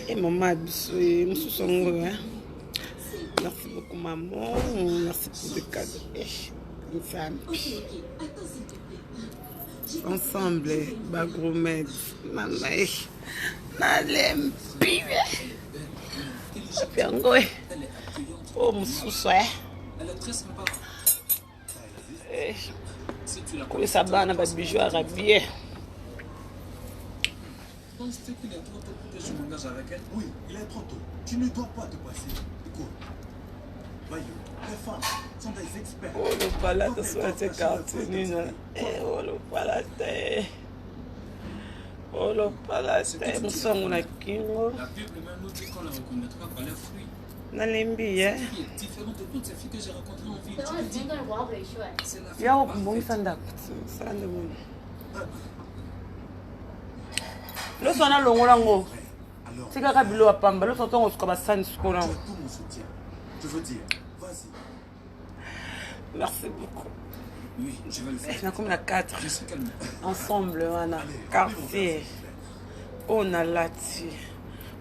Et maman, merci beaucoup maman, merci pour les cadeaux. Une femme. Ensemble, bagroumède, maman, nalem, pibe. Piangoé. Oh, mon sous-soir. Comment ça va, on a des bijoux arabiens. Penses-tu qu'il est trop tôt pour que je m'engage avec elle? Oui, il est trop tôt. Tu ne dois pas te passer. Écoute, voyons, les femmes sont des experts. Oh, le palade de soirée cartonine. Oh, le palade. Oh, le palade. Nous sommes là, Kingo. La Bible même nous dit qu'on la reconnaîtra par les fruits. Nalembi, hein? Qui est différente de toutes ces filles que j'ai rencontrées en ville. Tu me dis, c'est la fille. Yao, bon, il s'en a. Ça en demande. Le son a longo. C'est que Kabilo a pamba. Le son a aussi comme ça, tout mon soutien. Je veux dire, vas-y. Merci beaucoup. Oui, je vais le faire. On a comme la 4. Je sais qu'elle me... Ensemble, on a quartier. On a lati.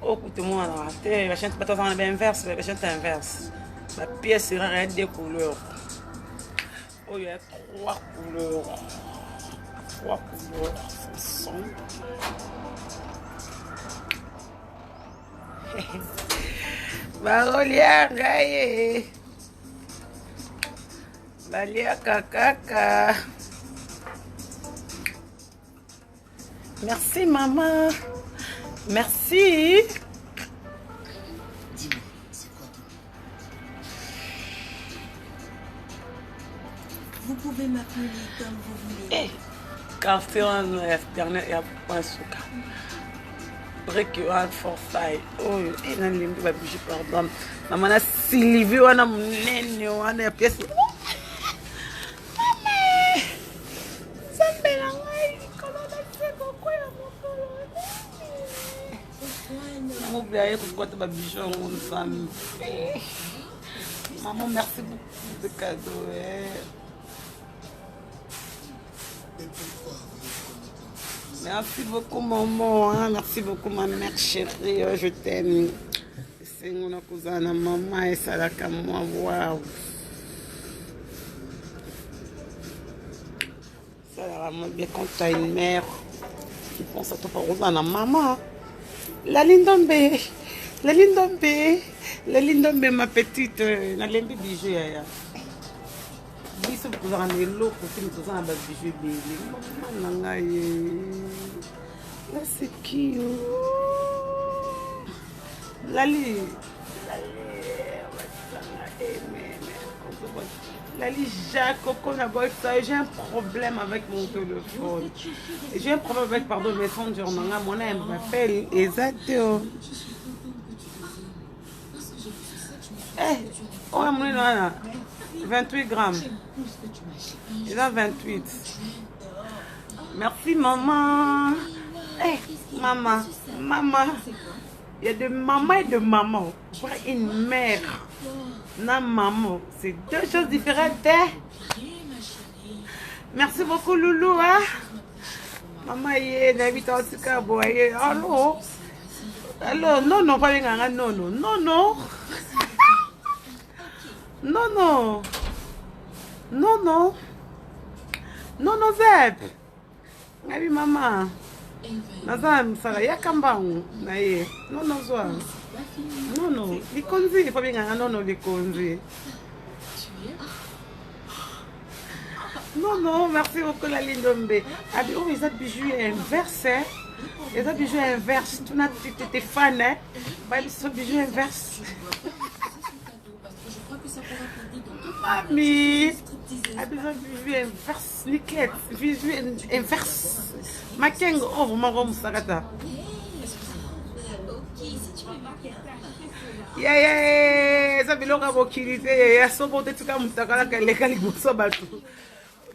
Oh, écoutez-moi, on a raté. La chaîne pas tant inverse. La chaîne inverse. La pièce sera des couleurs. Oh, il y a 3 couleurs. 3 couleurs ensemble. Barolia gaye. Balia kakaka. Merci maman. Merci. Dis-moi, c'est quoi ton nom? Vous pouvez m'appeler comme vous voulez. Café en internet et à point sucre. Récurrent forçaille. Oh, et dans les mbé babi pardon. Maman na Sylvie wana munene wana ya pièce. Maman. Sambela ngai kolona seko kwa ya mokolo. M'oubliez que quoi ta bichon mon femme. Maman, merci beaucoup de cadeaux. Merci beaucoup maman, hein? Merci beaucoup ma mère chérie, je t'aime. C'est mon cousin, maman et ça là comme moi, waouh. Ça là vraiment bien quand tu as une mère qui pense à toi par exemple, maman. La Lindombe, la Lindombe, la Lindombe ma petite, la Lindombe bijou ya. Biso kuzana lelo kuti kuzana ba bijou bele. Maman ngai. Là c'est qui Lali. Lali Jacques, j'ai un problème avec mon téléphone. J'ai un problème avec, pardon, Messenger. Mon ami m'appelle Esato. Oh, mon ami, 28 grammes. Il a 28. Merci, maman. Maman, maman. Il y a de maman et de maman. Pour une mère. Non, maman, c'est deux choses différentes. Hein? Merci beaucoup, Loulou. Hein? Maman, il est en tout cas. Allô? Allô? Non, non, pas bien. Non, non, non, non. Non, non. Non, non. Non, non, Zeb. Oui, maman. Nazam, ça va, Yakambangu. Non, non, Zoa. Non, non, les conduits, il faut bien non, non, les conduits. Non, non, merci beaucoup, la Lindombe. Ah, oh, les autres bijoux inverses, hein. Les autres bijoux inverses. Tu étais fan, hein. Bah, les autres bijoux inverses. Mamie, ah, les autres bijoux inverses. Niquette, bijoux inverses. Ma keng, oh, vraiment, comme ça, là. Yeah, ça bilonga bokilité ya sobote tuka mutakala kaleka liboso bato.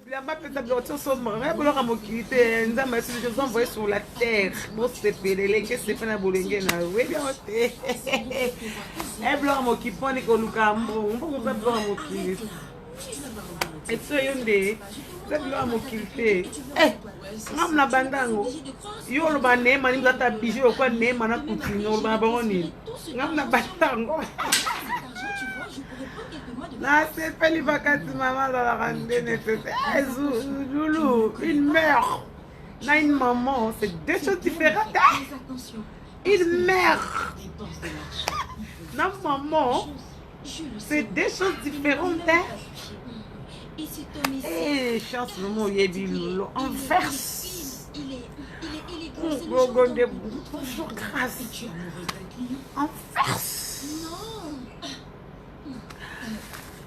La map est ablotio sombre, mais bilonga bokilité nzamba si je vous envoie sur la terre. Bon c'est pelele que c'est pas na bolenge na we bien oté. E bilonga mokiponi ko lukambo, on peut bilonga bokilité. Et so yonde C'est là mon kilté. Eh, ngam na bandango. Yo lo ba ne mani ngata bijou quoi ne mana couture no ba boni. Ngam na bandango. Là, c'est pas les vacances, maman, dans la rendez nécessaire. Loulou, une mère, là, une maman, c'est deux choses différentes. Une mère, non, maman, c'est deux choses différentes. Eh, chance, le mot, il est loulou. En verse. Bonjour, grâce. En verse.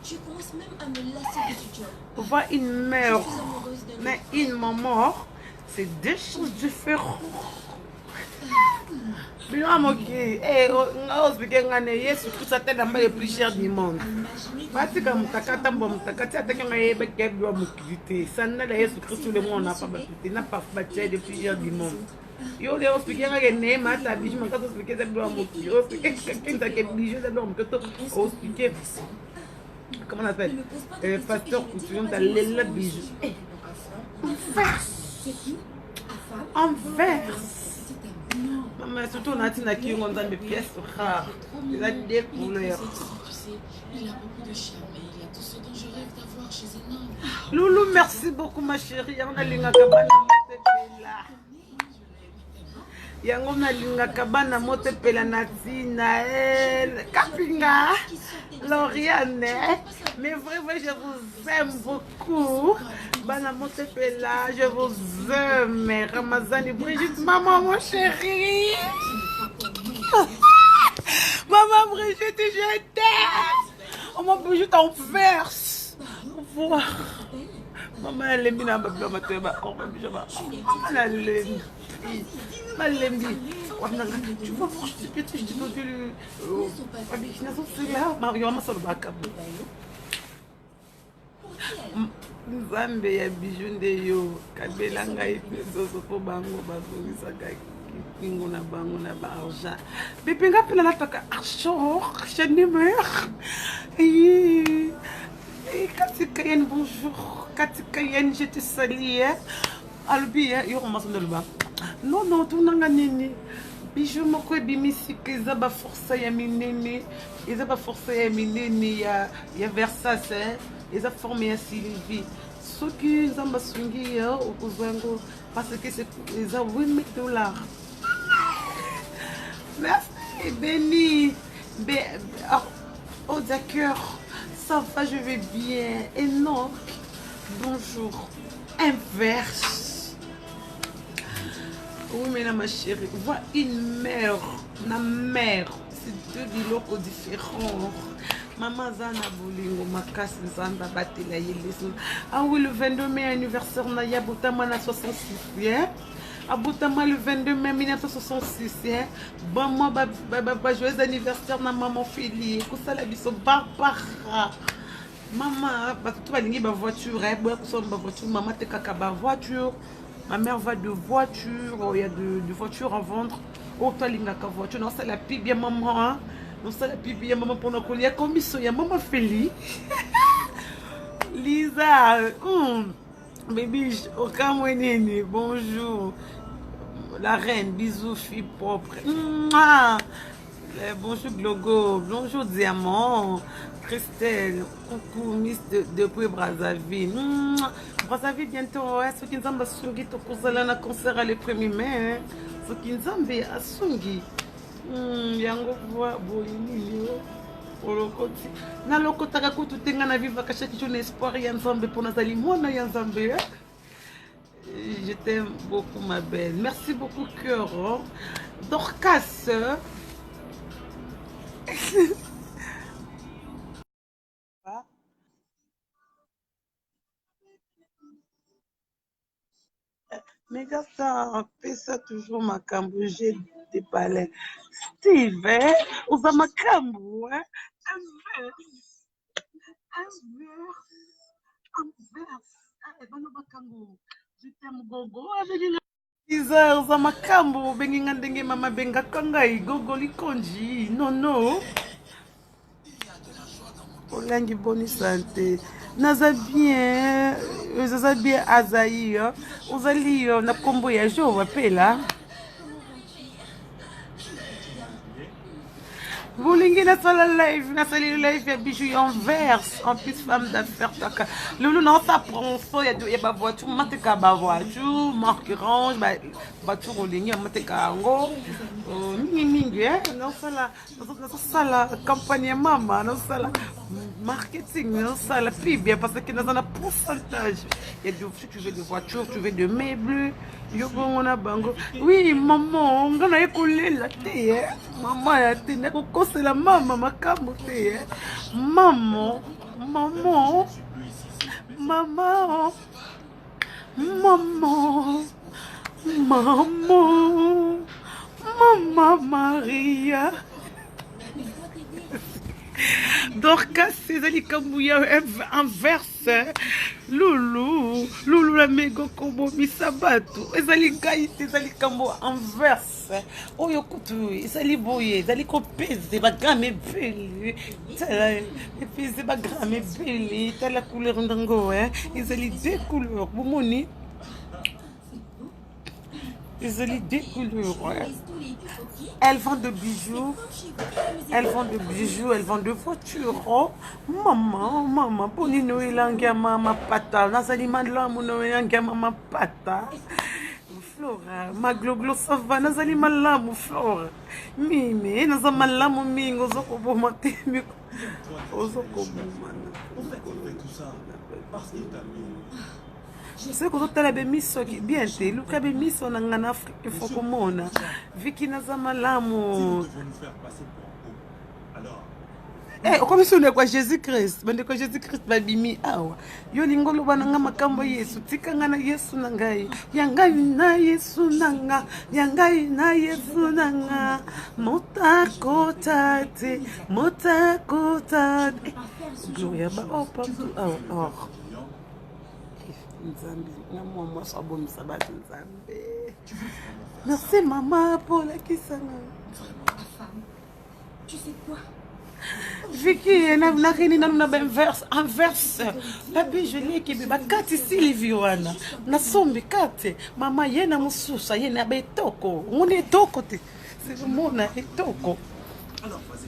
Je commence même à me lasser de ce job. Voir une mère, mais une maman, c'est deux choses différentes. Mais non, mon qui, on a expliqué que Yesu Christ a été le plus cher du monde. Parce que mutakata mutakata ataka ngaye beke doit m'occuper. Ça n'a la Yesu Christ tout le monde n'a pas battu, n'a pas battu le plus cher du monde. Yo les expliqué que né ma ta bijou m'a expliqué ça doit m'occuper. Expliqué quelqu'un qui bijou ça doit m'occuper. Comment on appelle pasteur couture dans les bijoux. En verse. Maman, surtout on a dit qu'il y a des pièces rares. Il a des couleurs. Tu sais, il a beaucoup de charme et il a tout ce dont je rêve d'avoir chez un homme. Loulou, merci beaucoup ma chérie. On a l'inga kabana motepela. Yango na linga kabana motepela natina el kapinga. Lauriane, mais vraiment je vous aime beaucoup. Bana Motepela, je vous aime. Ramazani Brigitte, maman, mon chéri. Maman Brigitte, je t'aime. Oh, ma Brigitte en verse. Voir. Maman, elle est bien. Tu vas voir, je te dis que Nzambe ya bijou nde yo kabela ngai peso po bango bazongisaka kingo na bango na ba argent bébé nga pela nataka argent je ne meurs et Katika Yen bonjour Katika Yen je te salue albi yo commence de le bas non tout nanga nini bijou moko ebimisi keza ba force ya minene eza ba force ya minene ya Versace eza forme ya Sylvie soki nzamba sungi ya okuzwango parce que c'est eza $8,000 merci béni oh d'accord ça va je vais bien et non bonjour inverse. Oui, mais là, ma chérie, vois une mère, ma mère, c'est deux biloko différents. Maman Zana Bolingo, ma casse, Zanda Batela Yeleso. Ah oui, le 22 mai, anniversaire, Naya Boutama, na 66, hein? À Boutama, le 22 mai 1966, hein? Bon, moi, joyeux anniversaire, na maman Fili, Koussala Biso, Barbara. Maman, parce que tu vas ligner ma voiture, hein? Ma voiture, maman, t'es caca, ma voiture. Ma mère va de voiture, il y a de voitures à vendre. Oh, toi, il y a une voiture. Non, c'est la pire bien maman. Hein? Non, c'est la pire bien maman pour nous collier. Comme il y a maman Feli. Lisa. Baby, au Cameroun, bonjour. La reine, bisous, fille propre. Bonjour, Glogo. Bonjour, Diamant. Christelle, coucou, Miss depuis Brazzaville. Brazzaville bientôt, ce qui nous a sungi to kozala na concert le 1er mai. Ce qui nous a sungi. Yango voix boyini yo. Olokoti. Na lokota ko tutenga na viva ka chaque jour espoir ya nzambe pour nazali mwana ya nzambe. Je t'aime beaucoup ma belle. Merci beaucoup cœur. Dorcas. Mais gars, ça fait ça toujours ma cambo, j'ai des palais. Steve, hein? On va ma cambo, hein? Un verse. Je t'aime, Gogo. 10 heures, on ma cambo, benginga ndenge mama benga kangai, Gogo likonji. Non. Olangi bonne santé. naza bien Azaï ozali na kombo ya jo wapela Bolingi nasali live ya bijou en verse en plus femme d'affaires taka lulu na sa pronso ya ba voiture mateka ba voiture marque range ba voiture olingi mateka ngo mingi nasala campagne ya mama nasala marketing nasala pub parce que dans un pourcentage il y a si tu veux des voitures tu veux des meubles yo bongo na bango oui maman ngana ekolela te maman ya te nakokosela mama makambo te maman maman maman maman maman maman Maria Dorcas ezali kambuya en verse Loulou la mego kombo misabatu ezali kaite ezali kambo en verse oyo kutu ezali boye ezali kopese ba grame belle epese ba grame belle tala couleur ndango ezali deux couleurs bomoni ezali deux couleurs elles vendent de bijoux, elles vendent de voitures. Oh, maman, bonino ilangia mama pata. Nazali malamu no ilangia mama pata. Flora, ma gloglo sava, nazali malamu Flora. Mimi, nazali malamu mingo zoko boma temi. Ozoko boma. C'est que tu as miso bien te luka be miso na ngana Afrique faut komona viki na zamalamu comme si on est quoi Jésus-Christ bande ko Jésus-Christ babimi awa yo lingolo bana nga makambo Yesu tika ngana Yesu na ngai yangai na Yesu nanga yangai na Yesu nanga motakotate gloria ba opa awa Nzambe, moi ça bon sabat Nzambe. Merci maman pour la kisanga. Tu sais quoi? Vicky, na rini na ben verse en verse. La bijoli ki biba kati Silviana. Na sombi kati. Mama yena mususa yena betoko. Ngone toko te. C'est mona etoko. Alors, vas-y,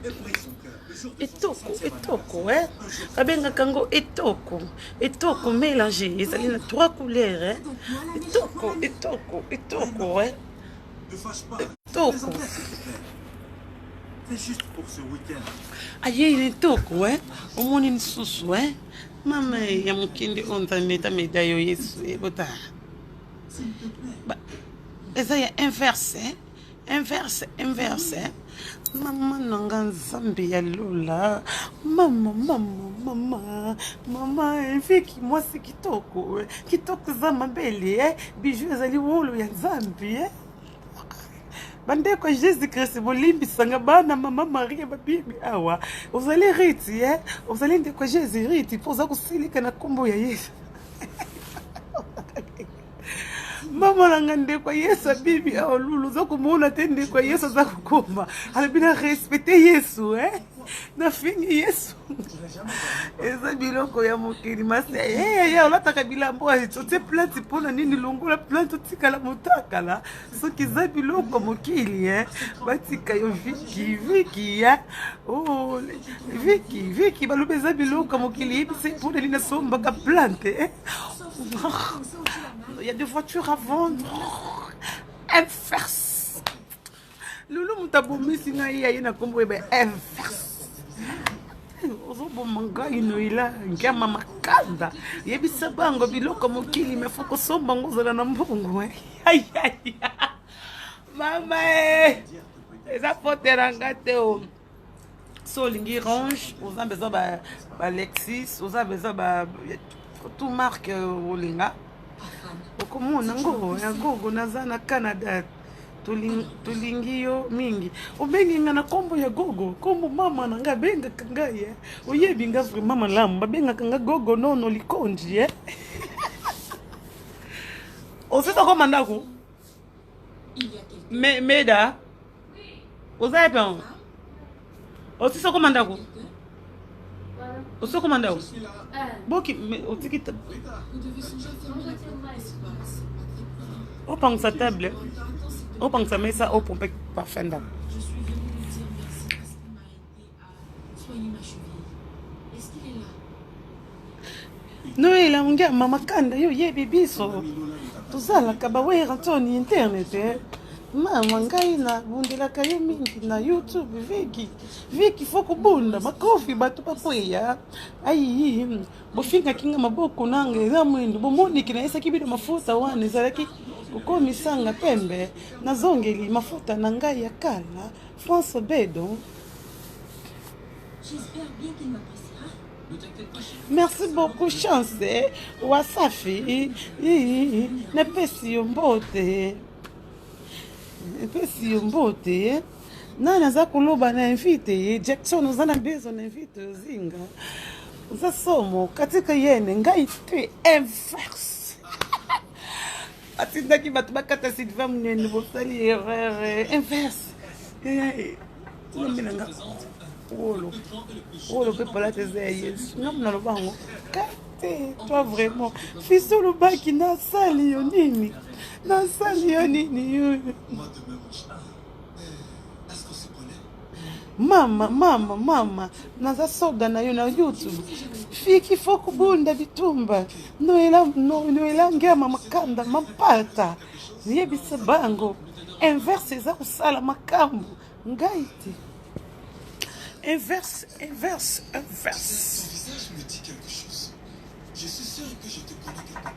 ébrise son cœur. Etoko, Kabenga kango etoko mélangé. Ezali na trois couleurs, Etoko, Ne fâche pas. Etoko. C'est juste pour ce week-end. Aye, il est toko, Omoni nsusu, Mama ya mukindi onza neta medayo Yesu, bota. S'il te plaît. Ba, eza ya inverse, Mama nanga Nzambe ya lola. Mama, Viki moi c'est kitoko, kitoko za mabele, bijou ezali wolo ya Nzambe, Bande ko Jésus-Christ bolimbi sanga bana mama Maria babibi awa. Ozali riti ozali ndeko Jésus riti poza kusilika na kombo ya Yesu. Mama nanga ndeko Yesu bibi awa lulu za kumuona tende kwa Yesu za kukoma. Alibina respecter Yesu na fingi Yesu. Eza biloko ya mokili masi olataka bilambo azote plante pona nini longola plante tikala motakala soki za biloko mokili batika yo Viki oh Viki balobe za biloko mokili yebisa pona nini sombaka plante il y a des voitures à vendre inverse lulu mutabomisi na ye na kombo ebe inverse Ozobo manga inoila ngama makanda yebisa bango biloko mokili mefoko somba ngozala na mbongo mama eza poteranga te so lingi range oza besoin ba Lexus oza besoin ba tout marque olinga okomona ngo ya gogo naza na Canada tulingi yo mingi obengi nga na kombo ya gogo kombo mama na nga benga kanga oyebi nga vraiment malamu babenga kanga gogo nono likonji osita koma ndako meda ozaye pe osita koma ndako Au seul commandant. Je suis là. Bon, qui. Mais au ticket. Rita, Vous devez songer à fermer la porte. C'est pas très grave. On prend sa table. L'important, c'est de- On prend sa main, ça, on pompe par fin d'âme. Je suis venue lui dire merci parce qu'il m'a aidé à soigner ma cheville. Est-ce qu'il est là? Noela ungia mama kanda yo yebi biso Mami Lola ne t'a pas tozalaka bawera toni internet mama ngai na bundelaka yo mingi na youtube viki fo kobunda makofi bato bapoya ayi bofingaki nga maboko nanga eza mwindu bomoniki nayesaki bino mafuta wana ezalaki kokomisanga pembe nazongeli mafuta na ngai ya kala France Bedo. J'espère bien qu'il m'appréciera. Ne t'inquiète pas, chérie. Merci beaucoup, chance. Wasafi. Nepesi yo mbote. Nepesi yo mbote. Nana za koloba na invite. Jackson uzana bezo na invite zinga. Uza somo katika yene ngai te inverse. Atindaki batu bakata Sylvain Munene bosali erreur inverse. Tunaminanga. Oh, le peuple là, t'es Yesu. Non, non, le bango. Toi vraiment. Fils le bas qui n'a sali yonini. N'a sali yonini. Moi demain, mon chat. Est-ce qu'on se connaît? Mama. Naza soda na yo na YouTube. Fiki foku bunda bitumba. Noela ngema makanda mampata. Yebisa bango. Inverse za kusala makambo. Ngaiti. Inverse. Ton visage me dit quelque chose. Je suis sûr que je te connais quelque part.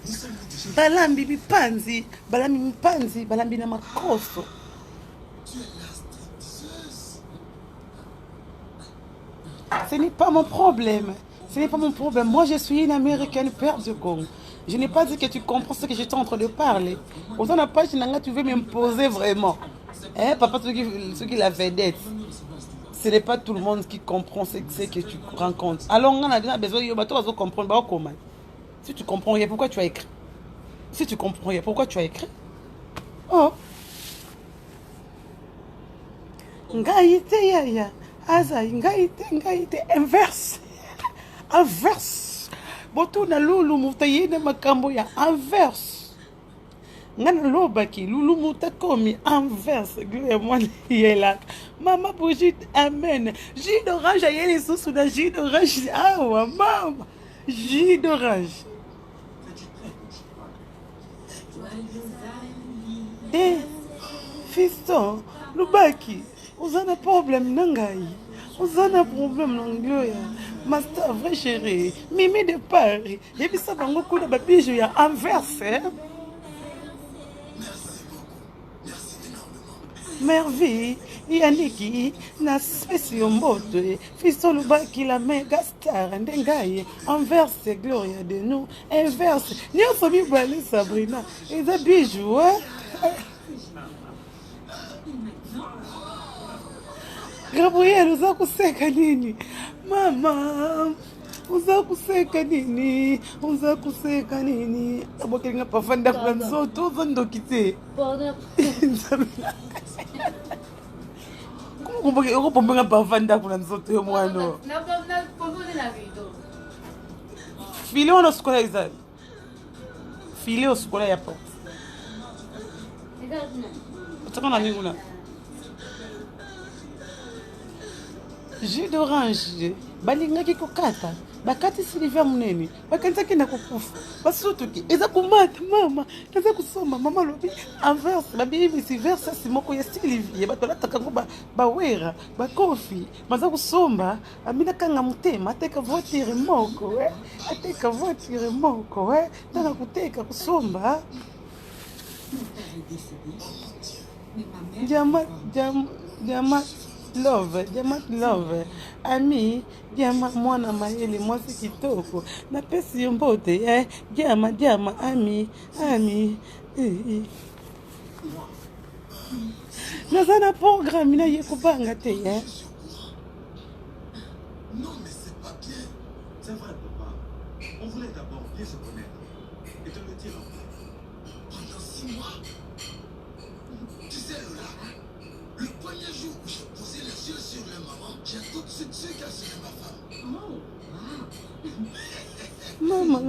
Nous sommes déjà. Balambi mipanzi, balambi na makoso. Tu es la stripteaseuse. Ce n'est pas mon problème. Moi, je suis une Américaine père de Congo. Je n'ai pas dit que tu comprends ce que j'étais en train de parler. Autant la page, tu veux m'imposer vraiment. Hein, papa, ceux qui la vedette. Ce n'est pas tout le monde qui comprend ce que tu rencontres. Alors, on a besoin de comprendre comment. Si tu comprends rien, pourquoi tu as écrit? Si tu comprends rien, pourquoi tu as écrit? Oh. Ngaïte yaya. Azaï, ngaïte inverse. Inverse. Boto na lulu mutayene makambo ya inverse. Ngana lobaki lulu mutakomi inverse. Gloire moi yela. Mama bougie amen. Jus d'orange ayeli sous na jus d'orange. Ah wa mama. Jus d'orange. Eh, fiston, lubaki. Uzana problème nangai. Uzana problème nangoya. Master vrai chéri. Mimi de Paris. Et puis ça va beaucoup de babijou ya inverse. Merveille, Yaniki, na spécial mbote, Fisto Lubaki la méga star, Ndengaye, inverse gloria de nous, inverse, ni on s'est mis balé Sabrina, et des bijoux, hein? Gabriel, uza kuseka nini? Mama, uza kuseka nini? Abokeli nga pafanda kwa nzoto, vandoki te. Comment pombe nga pafanda kwa nzoto yo mwana? File wana sikola izali. File osikola ya po. Utaka na nini una? Jus d'orange, balingaki kokata, bakati Sylvain Munene, bakanzaki na kokufa, basutuki, eza kumata mama, naza kusoma mama lobi, inverse, babi vice versa simoko ya Sylvie, bato lataka ngo bawera, bakofi, maza kusomba, amina kanga mutema, ateka voiture moko, tanga kuteka kusomba. Jamat love, ami, Diama mwana mayele mwasi kitoko, na pesi yombote, Diama, ami. Nazana programme na yekubanga te, Non, mais c'est pas bien. C'est vrai, papa. On voulait d'abord bien se connaître et te le dire en vrai. Pendant 6 mois, tu sais, Lola, le premier jour où j'ai posé les yeux sur le J'ai tout de suite su qu'elle serait ma femme. Maman,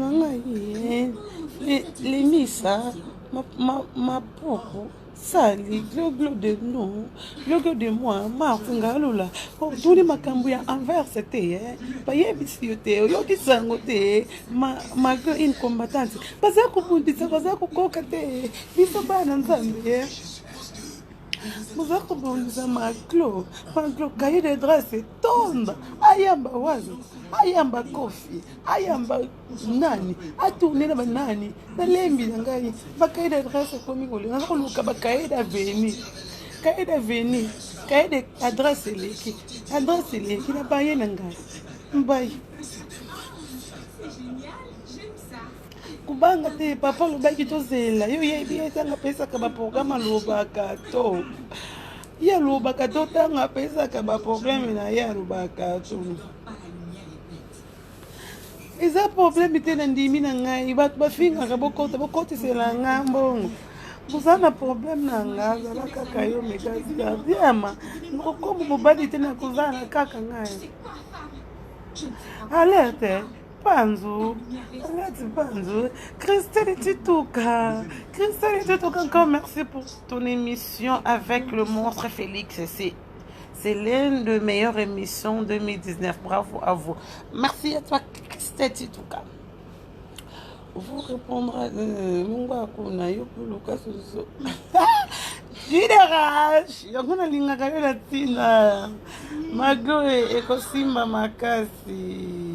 les missa, ma propre, sali, glo de nous, glo de moi, ma fungalula, pour tous les macambouya envers c'était, pas y biscuité, yo qui sangote, ma une combattante, pas ça qu'on dit ça, pas ça qu'on cocate, biso bananzambe. Muzako bonza maglo cahier de dresse tonda ayamba wazo ayamba kofi ayamba nani atourne na banani na lembi na ngai ba cahier de dresse komi ngoli na ko luka ba cahier d'aveni cahier de adresse leki na baye na ngai mbai kubanga te papa lobaki tozela yo yebi etanga pesaka baprogramme alobaka to ye alobaka to tanga pesaka baprogramme na ye alobaka to eza problème te na ndimi na ngai bato bafingaka bokotisela nga mbongo boza na problème na nga azala kaka yo mekasi gardiama nkokomo mobali te na kozala kaka ngai alerte Panzo, Christelle Titouka, encore merci pour ton émission avec le monstre Félix. C'est l'une des meilleures émissions 2019. Bravo à vous. Merci à toi, Christelle Titouka. Vous répondrez, Jiderash, yakuna lingaka yo latina. Maglo ekosimba makasi.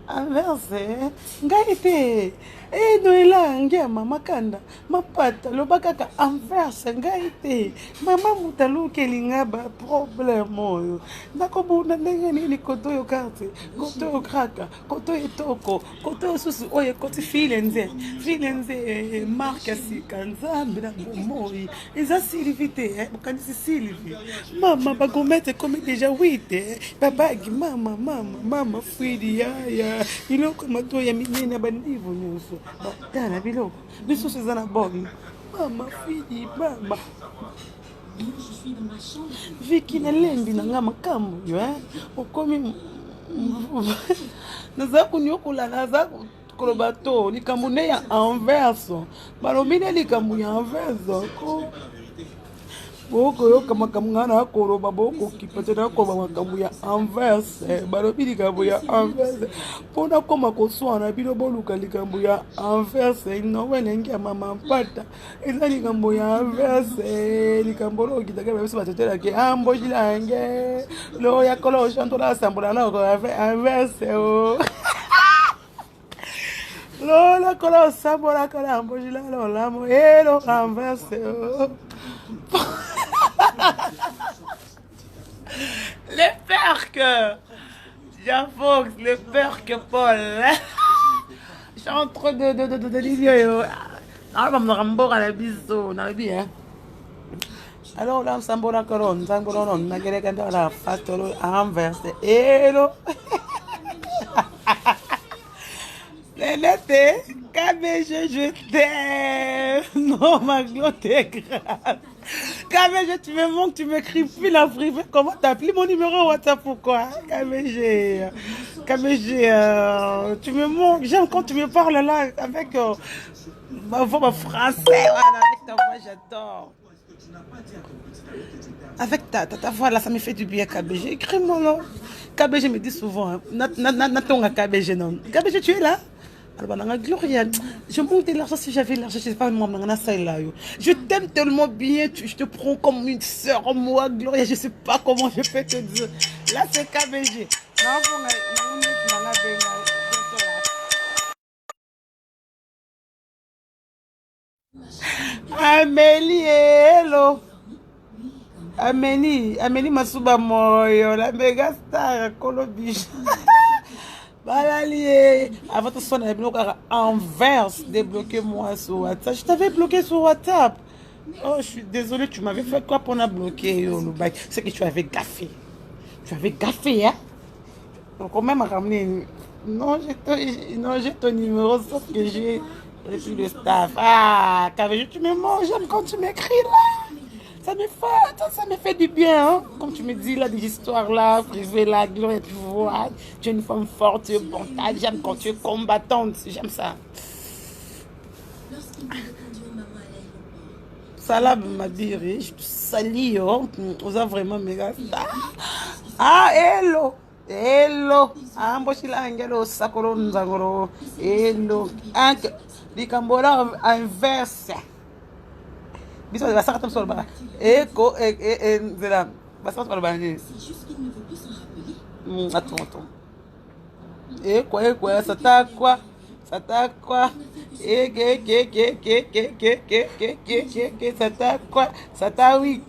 Inverse, ngai te noela ngia mama kanda mapata lobakaka inverse ngai te mama mutaluke linga ba problème oyo nakobunda ndenge nini koto yo carte koto yo kraka koto etoko koto yo susu oyo koti filenze marque sika nzambe na bomoi eza Sylvie te bokandisi Sylvie mama bagomete comme déjà 8 babagi mama fuidi ya iloko mato ya minene bandivo nyonso batana biloko biso eza na boy mama fuidi mama Viki na lembi na nga makambo yo okomi naza kunyokola naza koloba to likambo ne ya inverse balobi ne likambo ya inverse ko boko yoka makambo nga na koloba boko kipate na koloba makambo ya inverse balobi likambo ya inverse mpona koma koswana bino boluka likambo ya inverse inowelenge ya mama mpata eza likambo ya inverse likambo lokitaka biso batetelaki ambojilange lo yakola oshantola asambola na inverse o lola kola osambola kola ambojila lolamo elo inverse o le père que Javox, le père que Paul. Je suis en train de dire. Alors, on me rembourse à la biseau. Alors, là, on s'en va à la couronne. On a quelqu'un dans la fatolo inversé. Hello. L'été, KBG, je t'aime. Non, ma glotte est grave. KBG, tu me manques, tu m'écris plus la privée. Comment t'appelles mon numéro WhatsApp? Pourquoi? KBG, tu me manques. J'aime quand tu me parles là avec ma voix français. Voilà, avec ta voix, j'adore. Avec ta voix là, ça me fait du bien, KBG. Écris-moi là. KBG me dit souvent, Natonga KBG, non. KBG, tu es là? Alors, Gloria, je monte de l'argent si j'avais l'argent, je sais pas, je t'aime tellement bien, je te prends comme une sœur, moi, Gloria, je sais pas comment je peux te dire. Là, c'est KBG. Amélie, hello. Amélie Masuba Moyo, la méga star, Colobiche. Balalié, avant de sonner, inverse, débloquez-moi sur WhatsApp. Je t'avais bloqué sur WhatsApp. Oh, je suis désolée, tu m'avais fait quoi pour bloquer c'est que tu avais gaffé. Tu avais gaffé, hein? Donc, quand même, ramener. Non, j'ai ton numéro, sauf que j'ai plus de staff. Ah, KBG, tu me manges, j'aime quand tu m'écris là. Ça me fait du bien, hein? Comme Quand tu me dis là des histoires là, privé la gloire, tu vois, tu es une femme forte, tu es bon, j'aime quand tu es combattante, j'aime ça. Lorsqu'il devait conduire maman à l'aéroport, Salah m'a dit, je te salue, oh, vous avez vraiment méga ça. Ah, hello, hello, amboshila angelo sakoro nzangoro, hello, anke, likambola inverse. Biso va sakata sur le bas. Eko, zela, va sakata sur le bas. c'est juste qu'il ne veut plus s'en rappeler. Attends. Quoi, ça t'a quoi? Ça t'a quoi? Ça t'a quoi? Ça t'a oui,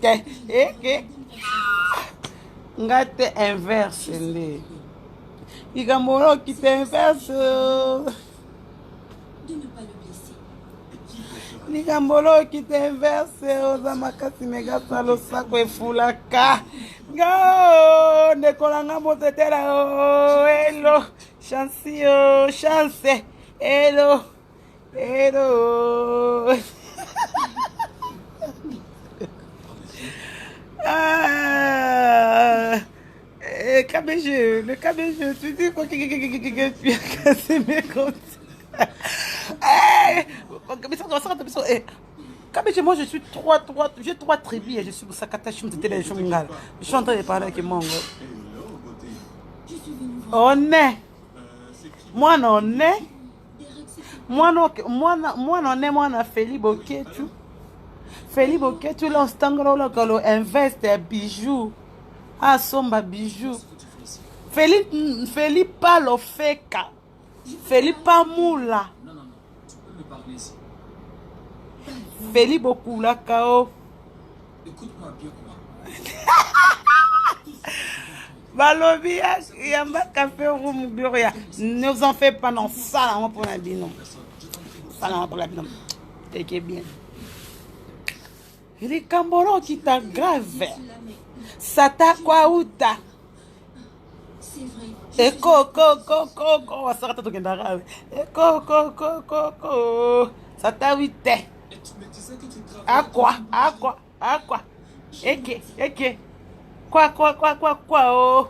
ngate inverse nde. Ikamoro qui t'inverse. De ne pas le blesser. Nikambolo qui t'inverse oza makasi mega salo sako efulaka ngao ndekolanga motetela o hello chance o chance hello ah le KBG tu dis quoi tu as cassé mes comptes. Moi je suis j'ai trois tribus et je suis Sakata Shumtele Shumgal. Je suis en train de parler avec Mongo. On est. Moi non est. Moi non est, moi na Feli Boketu. Feli Boketu là stangolo là kolo investe bijoux. Ah somba bijoux. Feli pas lo feka. Feli pas moula. Non, tu peux me parler ici. Feli beaucoup la kao. Écoute-moi bien, quoi. Balobi yamba café room gloria. Ne vous en faites pas, non, ça là on pour la binom. Ça là on pour la binom. T'es bien. Il est Camboro qui t'a grave. Ça t'a quoi ou ta? C'est vrai. Eko, on va s'arrêter de grave. Eko, ça t'a oui t'es. Mais tu sais que tu travailles. À quoi? Eke. Quoi, oh.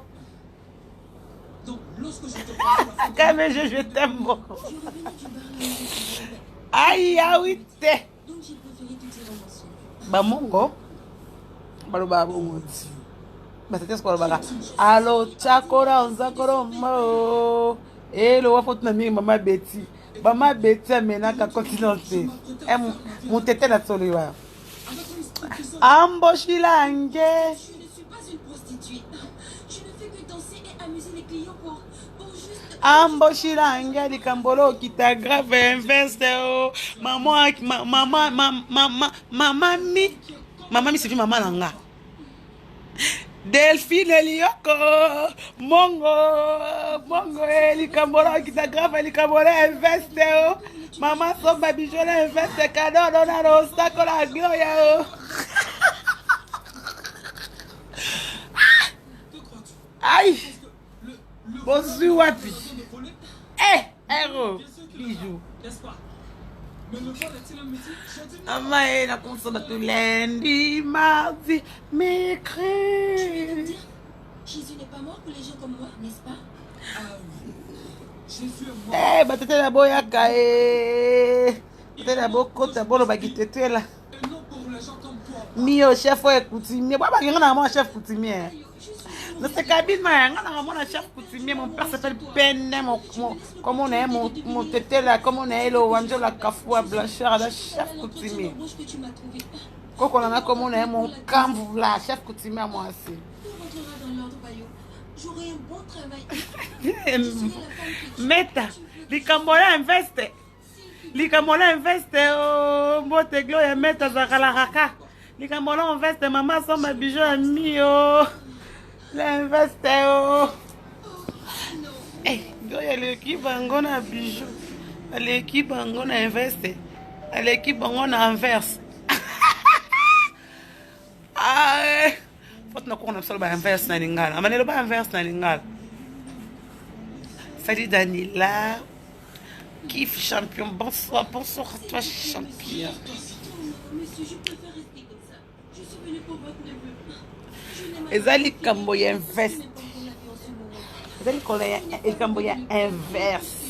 Donc, lorsque je te parle, Quand même, je t'aime beaucoup. Je revenais du bar Elisabeth. Aïe, ah oui, t'es. Donc j'ai préféré te dire en mensonge. Bah, mongo. Baloba, bon, c'était ce qu'on va faire. Allo, chakora, onzakoro, mao. Hello, wa foto na mi mama Betty. Mama Betty amena ka continente. Mon tete na solo wa. Amboshilange. Je ne suis pas une prostituée. Je ne fais que danser et amuser les clients pour juste... Amboshilange likambolo kita grave investe oh. Maman mi c'est maman langa. Delphine Elioko, Mongo, Elikambora qui t'a grave, Elikambora investe, maman son babijola investe, cadeau, donaro, stako la gloria. Aïe, bonjour, wapi. Héros, bijou. n'est-ce pas? Mais le vol est-il un métier? J'ai dit non. Maman, la consomme tout lundi, mardi, mercredi. Jésus n'est pas mort pour les gens comme moi, n'est-ce pas? Ah oui. Jésus est mort. Eh, batete la boyaka, batete la bokota, bolo bagitete là. Et non pour les gens comme toi. Mio, chef ouais coutumier. Moi, il y a un chef coutumier. Dans cette cabine, il y a un chef coutumier. Mon père s'appelle Penne. Comme on est, mon tété là, comme on est, le Wanjo, la Kafoua, Blanchard, la chef coutumier. Quand on a comme on est, mon camp, là, chef coutumier à moi aussi. Tout rentrera dans l'ordre, Bayo. J'aurai un bon travail. Meta, likambola investe. Likambola investe, oh, mbote gloria meta zakalaraka. Likambola investe, maman somba bijou ami, oh. L'investe, oh. Eh, gloria l'équipe angona bijou. L'équipe angona investe. L'équipe angona inverse. Ah, faut que nous connaissions le inverse na lingala. Amane le inverse na lingala. Salut Daniela. Kiff champion. Bonsoir à toi champion. Monsieur, je préfère rester comme ça. Je suis venue n'est pas votre neveu. Je n'aime pas Ezali votre kambo fille. ya invest. Ce n'est pas pour la vie en ce moment. Ezali kolo ya kambo ya inverse.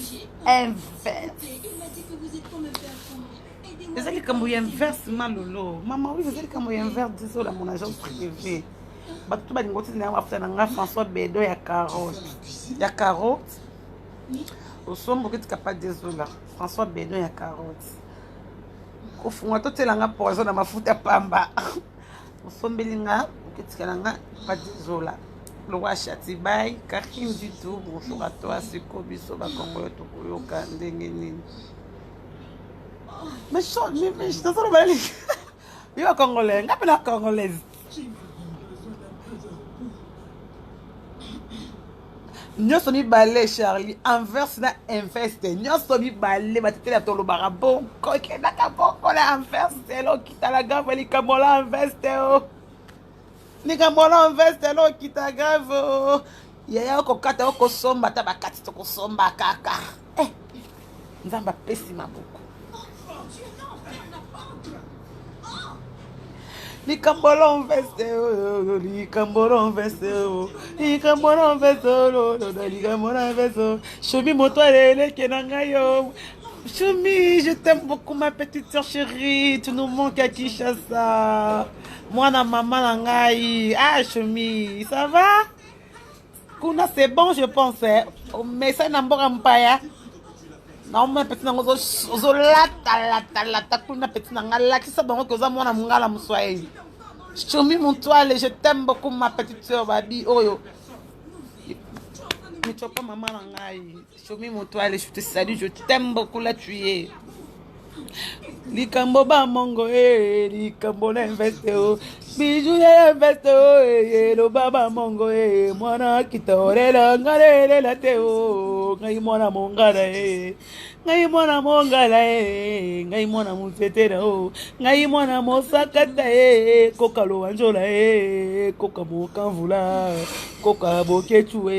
Inverse. Il m'a dit que vous êtes comme un père pour moi. Aidez-moi. Ezali kambo ya inverse malolo. Maman, oui, ezali kambo ya inverse désolé mon agence privée. Bato ba ngoti na wafuta na nga François Bedo ya carotte. Ya carotte. Osombo ketika pas désolé. François Bedo ya carotte. Ofunga totela nga poison na mafuta pamba. Osombeli nga ketika na nga pas désolé. Le roi Chatibai, Karim du tout, bonjour à toi, c'est Kobiso, Bakongo, Tokoyoka, Ndengenin. Mais je suis dans le balai. Il va congolais, n'a pas la congolaise. Nous sommes balais, Charlie, inverse na investe. Nous sommes balais, batete la tolo barabon, koke na kaboko la inverse, lo kita la gave, li kamola investe, oh. Nika mwana investe lo kita grave yaya okokata okosomba ta bakati tokosomba kaka nzamba pesi maboko Likambolo investe likambolo investe likambolo investe likambolo investe Choumi moto alele kenanga yo Choumi, je t'aime beaucoup ma petite soeur chérie, tu nous manques à Kinshasa. Moi, na maman nangai. Ah, Choumi, ça va? Kuna, c'est bon, je pense. Mais ça n'a pas mpaya. Non, mais petit nango zo lata kuna petit nangala qui ça bon que ça moi na mungala muswai. Choumi mon toile, je t'aime beaucoup ma petite soeur babi. Oh yo. Mais tu vois pas maman nangai. Choumi mon toile, je te salue, je t'aime beaucoup là tu es. Likambo ba mongo likambo na investe o biju ya investe o lo baba mongo mwana kitorela ngarele la teo ngai mwana mongala ngai mwana mongala ngai mwana mutetera o ngai mwana mosakata koka lo anjola koka mokanvula koka boketu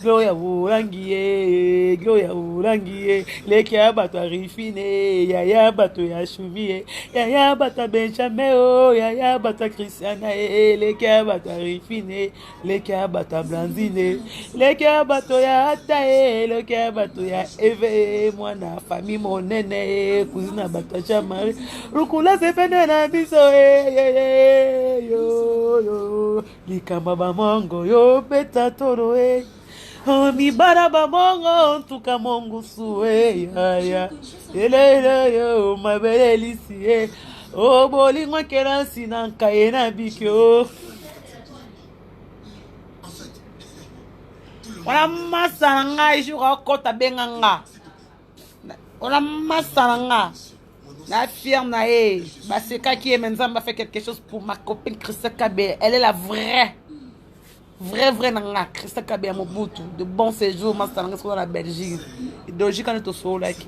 gloya urangi gloya urangi leki abato arifine ya bato ya Choumi ya bato Benjamin o ya bato Christiana leki abato arifine leki abato Blandine leki abato ya ata leki abato ya Eve mwana famille monene kuzina bato chamari rukula sepende na biso yo likamba ba mongo yo beta toro oh mi baraba mongo tuka mongo suwe ya ele yo mabele lisi oh bolingwa keransi na kaena bikyo wala masanga ijura kota benganga wala masanga la firme na baseka qui est maintenant fait quelque chose pour ma copine Christa Kabe. Elle est la vraie nanga Christa Kabe à Mobutu de bon séjour masanga dans la Belgique doji quand to so like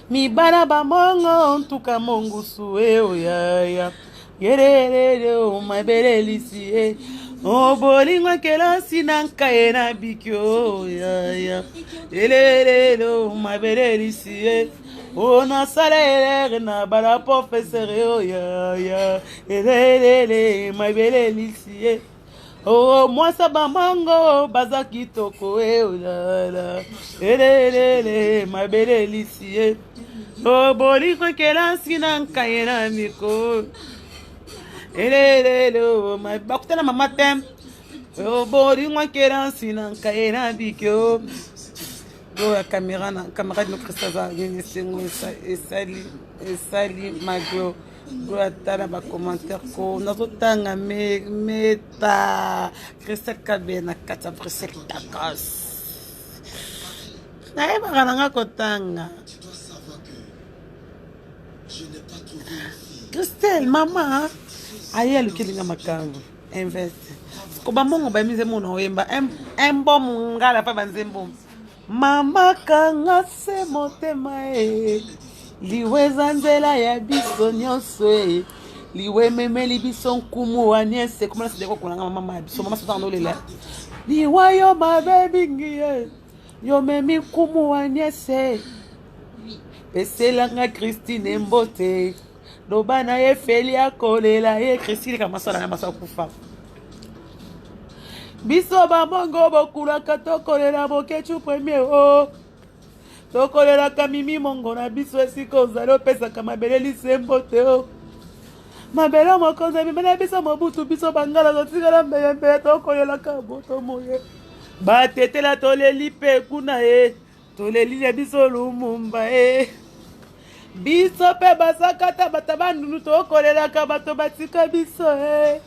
mi bana ba mongo tuka mongo suwe o ya yerere o my belelisi o bolingwa kelasi nanka ena bikyo ya yerere o my belelisi on a salaire na bala professeur yo ya elele my belelisi oh moi ça bamango bazaki toko la elele my belelisi oh boli ko kelasi na nkayena miko elele my bakutana mama tem oh boli ko kelasi na nkayena bikyo la caméra de notre Christa Sali Maglo Goatana ba commentaire ko nazotanga meta Christa Kabe na kata Bruxelles Tacos na eba nga kotanga Christelle mama aye lukilinga makambo invest ko ba mongo ba mize mona oyemba embo ngala pa banzembo mama kanga se motema liweza nzela ya biso nyonso liwe memeli biso nkumu waniese komana sideko kunanga mama biso mama sotanga nolela liwa yo mabebi ngiye yo memi nkumu waniese peselanga Christine Mbote Lobana ye Felia kolela ye Christine kamasala na masa kufa. Biso ba mongo bokula kato kolela bokechu premier o. Tokolela kamimi mongo na biso esiko zalo pesa kama beleli sembo te o. Mabela mokonza mimena biso mobutu biso bangala zotikala mbeyembe tokolela kaboto moye. Batetela toleli pe kuna e. Toleli ya biso lumumba e. Biso pe basakata batabandunu tokolela kabato batika biso e.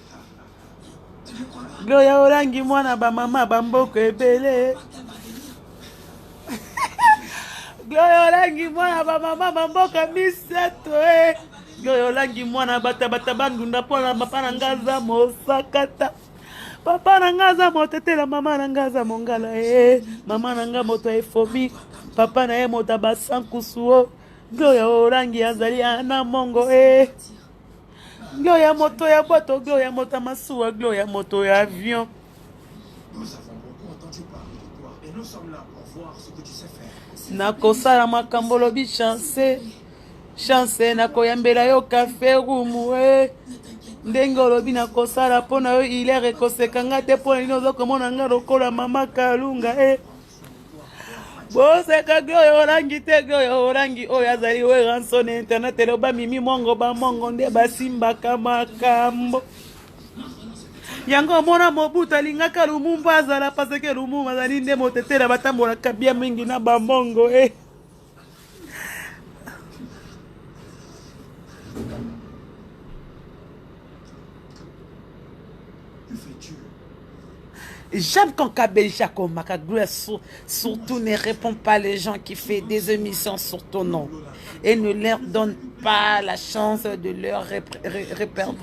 Gloria orangi mwana ba mama bamboko ebele. Gloria orangi mwana ba mama bamboka misato e. Gloria orangi mwana bata bandunda pona papa na ngaza mosakata. Papa na ngaza motetela mama na ngaza mongala e. Mama na nga moto efomi. Papa na ye moto basankusuo. Gloria orangi azali ana mongo e. Gloria moto ya boto, Gloria moto masuwa, Gloria moto ya avion. Nous avons beaucoup entendu parler de toi et nous sommes là pour voir ce que tu sais faire. Nakosala makambo lobi chance. Chance nakoyambela yo café rumu e. Ndenge olobi nakosala pona yo ilere ekosekanga te pona ino ozokomona nga lokola mama Kalunga e. Boseka Gloria orangi te Gloria orangi oyo azali we ranson internet eloba mimi mongo ba mongo nde basimbaka makambo. Yango mona Mobutu alingaka Lumumba azala paseke Lumumba azali nde motetela batambolaka bia mingi na bamongo e. J'aime quand Kabel Jacob Makagloua surtout ne répond pas les gens qui font des émissions sur ton nom et ne leur donne pas la chance de leur répondre.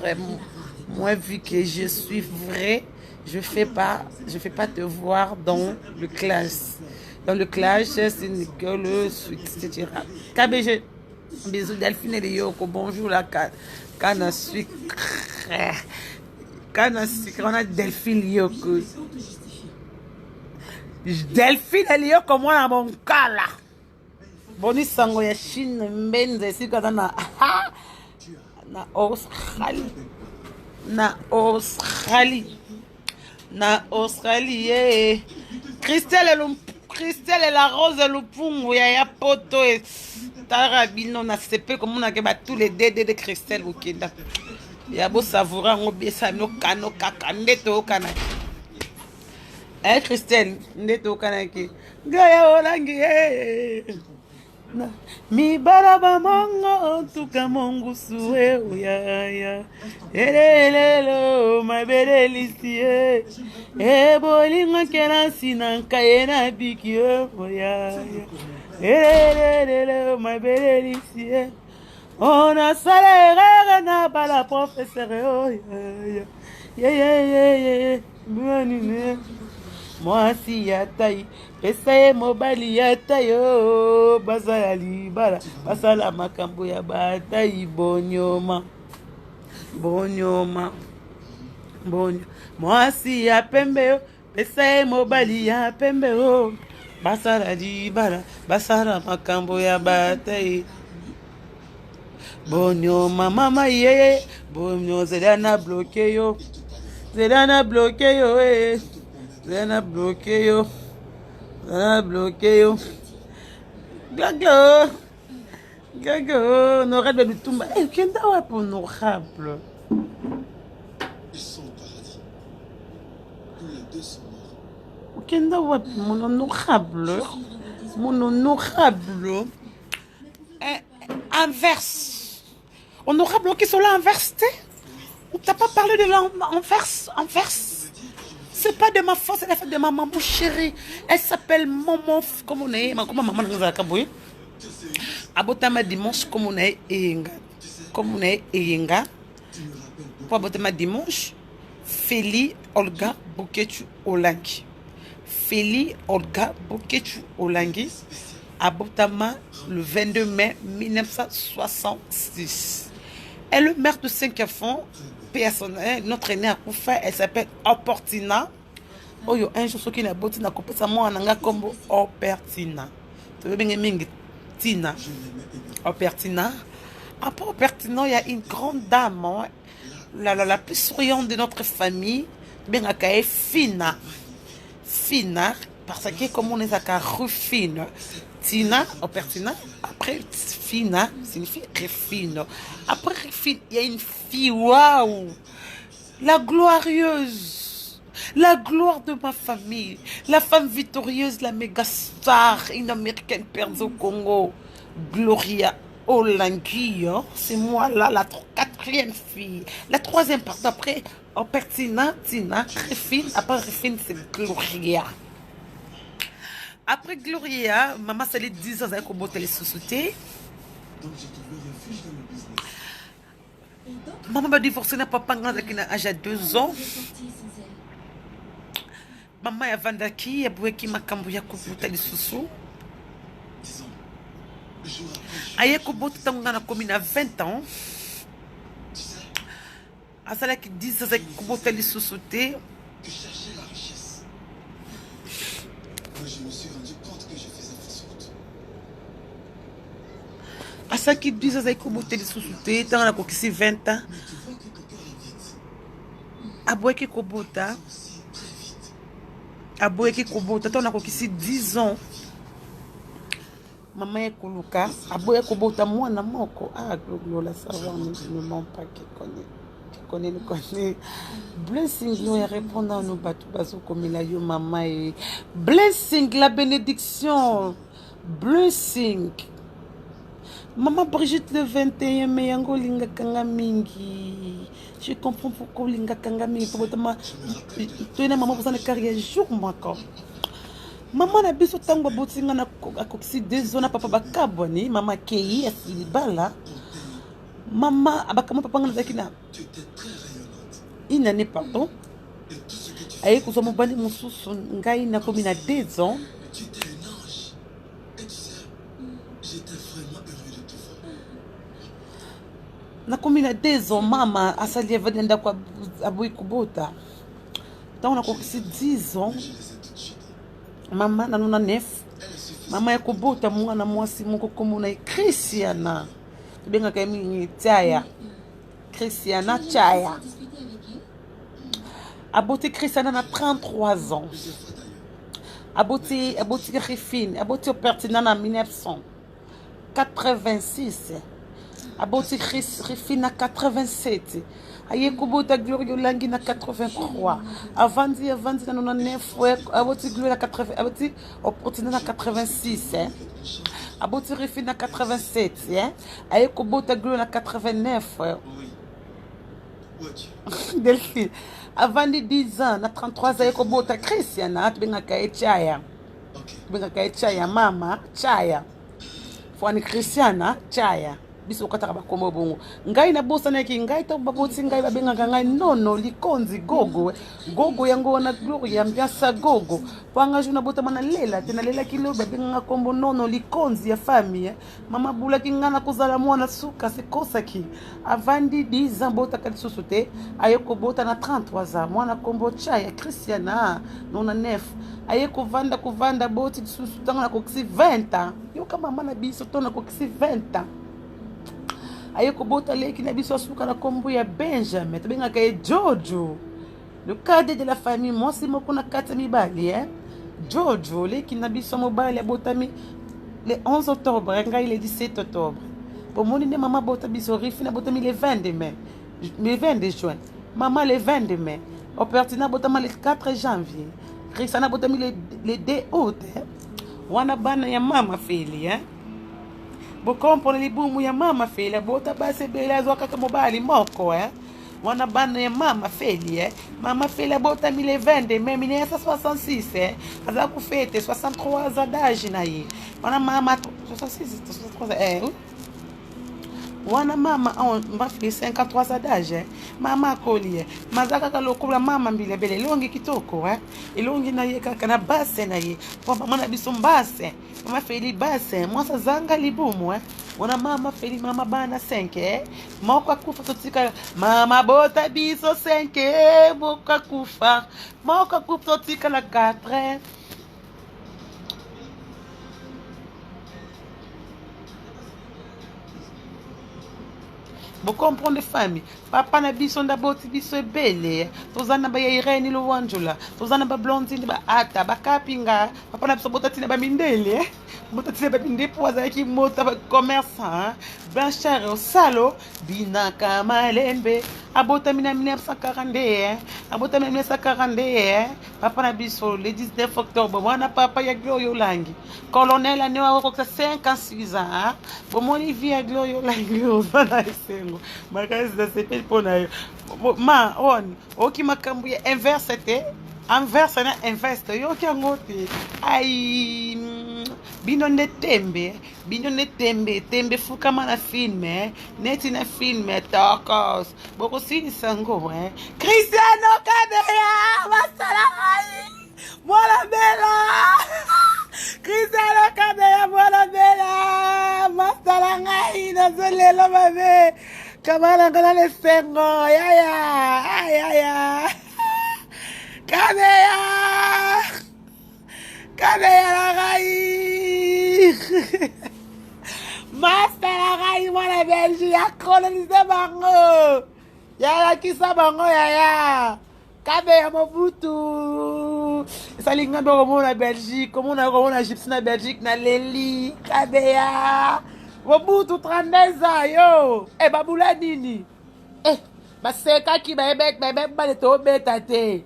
Moi, vu que je suis vrai, je fais pas te voir dans le clash. Dans le clash, c'est que le suite, etc. KBG, bisous Delphine et Yoko, bonjour la canne à sucre. On a Delphine Yoko. Delphine Yoko, moi, à mon cas là. Boni sango ya Chine mbenze sika na Australie. Na Australie. Christelle et la rose et le pungu ya poto et tarabino na sepe comme on a que tous les dédés de Christelle au Kenda. Ya beau savourer on biesa no kano kaka ndeto kana. Christelle ndeto kana ki. Gaya olangi mi baraba mongo tuka mongu suwe uyaya elelelo mabelelisie bolinga kena sinanka yena bikio uyaya elelelo mabelelisie on a salé na bala professeur ye moi si ya taille pesa mobali ya tayo basala libala basala makambo ya batai bonyoma moi si ya pembe pesa mobali ya pembe basala libala basala makambo ya batai bonyoma mama ye bonyo zelana bloqué yo Zena bloqué yo. Gago, Norad de Tumba. Eh, qu'est-ce que pour honorable? Ils sont au paradis. Tous les deux sont morts. Qu'est-ce que mon honorable? Inverse. Honorable qui sont là inverse, on t'a pas parlé de l'enverse. C'est pas de ma force, c'est la fête de ma maman chérie. Elle s'appelle Maman. Comme on est, comment maman nous a kaboué. Abotama dimanche, comme on est Eyenga. Comme on est Eyenga. Pour Abotama dimanche, Feli Olga Boketu Olangi. Feli Olga Boketu Olangi. Abotama le 22 mai 1966. Elle est mère de 5 enfants. Personnel, notre aînée a Koufa, elle s'appelle Oportina. Oh yo, un jour, ce qui n'a pas de couper sa main en comme Opertina. Tu veux bien mingi Tina. Opertina. Après, au pertinent, il y a une grande dame, hein, la plus souriante de notre famille, bien qu'elle est fine. Fine, parce que comme on est à rue fine, Tina, au pertinent, après fine, signifie refine. Après refine, il y a une fille, waouh, la glorieuse, la gloire de ma famille, la femme victorieuse, la méga star, une américaine perdue au Congo, Gloria Olangui, hein. C'est moi là, la quatrième fille. La troisième, pardon, après, en pertinent, Tina, Refine, après Refine, c'est Gloria. Après Gloria, maman, c'est les 10 ans avec au les sociétés. Donc j'ai trouvé refuge dans le business. Et donc, Maman m'a divorcé, n'a pas avec un âge à 2 ans. je vais sortir sans elle. Maman est vendaki, elle a qui m'a cambouillé à les sous. Disons, jour après jour, Aïe, Kobote, tant qu'on a commis à 20 ans. tu sais, À ça, qui disent avec Kobote les sociétés. que chercher la richesse. Moi, je me suis rendu compte que je faisais fausse route. À ça, qui disent avec Kobote les sociétés, tant qu'on a commis 20 ans. Mais tu vois que ton cœur est vide. À boire qui Kobota. Aussi très vite. À boire qui Kobota, tant qu'on a commis 10 ans. Maman est Koluka. À boire Kobota, moi, na moko. Ah, Gloglo, la savoir, ne ment pas, qui connaît. Nous connaît. Blessing, nous répondant à nos bateaux comme il a eu maman. Blessing, la bénédiction. Blessing. Maman Brigitte le 21 mai, yango linga kanga mingi. Je comprends pourquoi linga kanga mingi. Pour tu es maman pour carrière jour moi quand. Maman na biso tango botinga na akoksi 2 ans na papa bakabwani, maman Kei asilibala. Maman abakama papa ngana zakina. Tu étais très rayonnante. Une année pardon. Et tout ce que tu Aye kozwa mobali mosusu ngai na komi na 2 ans. tu étais un ange. Et tu sais, j'étais vraiment heureux de te voir. Na komi na 2 ans mama asali evadenda kwa abui kubota. Tant on a koksi 10 ans. Mais je les ai tout de suite. Maman na nuna 9. Elle est suffisante. Mama ya kubota mwana mwasi moko komona Christiana. Benga kami Chaya. Christiana Chaya. Discuter avec elle. Aboti Christiana na 33 ans. Plusieurs fois d'ailleurs. Aboti Refine. Aboti au pertinent en 1986. Aboti Refine na 87. Aye kubota Gloria Langi na 83. Avandi na 99. Aboti Gloria na 80. Aboti au pertinent na 86. Aboti Refine na 87. Aye kubota Gloria na 89. Oui. Où es-tu? Delphine. Avant de 10 ans, na 33 ans, il y a Christiana, tu benga kaya chaya. Ok. Benga kaya chaya, mama, chaya. Fwani Christiana, chaya. Biso kata ba kombo bongo. Ngai na bosa na ki ngai to baboti ngai ba benga ngai nono likonzi gogo. Gogo yango na Gloria mbiasa gogo. Panga juna bota mana lela, tena lela kilo ba benga kombo nono likonzi ya famille. Mama bula ki ngana kozala mwana suka se kosa ki. Avandi 10 ans bota kali susute, ayeko bota na 33 ans. Mwana kombo chaya Christiana, nona 9. Ayeko kuvanda boti susu tanga na koksi 20 ans. Yo kama mama na biso tona koksi 20 ans. Aye kobota leki na biso asuka na kombo ya Benjamin tobenga ka Jojo, le cadre de la famille mwasi moko na kati mibali Jojo leki na biso mobali abotami le 11 octobre ngai le 17 octobre pomoni ne mama bota biso rifi na botami le 20 de mai, le 20 de juin, maman le 20 de mai, Opertina botama le 4 janvier, Chrisana botami le 2 août wana bana ya mama feli bokompona libumu ya mama feli bota base belazo kaka mobali moko wana bana ya mama feli mama feli bota 2020 mais 1966 aza ku fete 63 ans d'âge na ye wana mama 66 63 wana mama mafili 53 ans d'âge mama akoli mazaka kalokula mama mbile bele longi kitoko elongi na ye kaka na base na ye po mama na biso mbase mama feli base mwasa zanga libumu wana mama feli mama bana 5 moko akufa totika mama bota biso 5 moko akufa moko akufa totika la 4 Vous comprenez, famille? Papa na biso ndaboti biso ebele. Tozana ba Irene Luwanjula. Tozana ba Blondine ba Ata ba Kapinga. Papa na biso botatina ba Mindele. Botatina ba Mindele pour azaki mota ba commerçant. Blanchard au salo. Binaka Malembe. Abota 1942. Abota 1942. Papa na biso le 19 octobre. Mwana papa ya Glorio Langi. Colonel ane wa ko 56 ans. Bomoni via Glorio Langi ozana esengo. Makazi da sepel pona yo. Ma on oki makambu ya inverse te. Inverse na inverse yo kangote. Ai bino ne tembe tembe fukama na filme neti na filme tokos boko sini sango Cristiano Kabea masala ai mola bela Cristiano Kabea mola bela masala ngai na zelelo babe kamala ngala le sengo ya Kabea la gai Master la gai mwana Belgique ya colonise bango ya kisa bango ya Kabea Mobutu salinga ndo komona Belgique komona gypsy na Belgique na leli Kabea Mobutu 32 ans yo babula nini basekaki bayebek bale tobeta te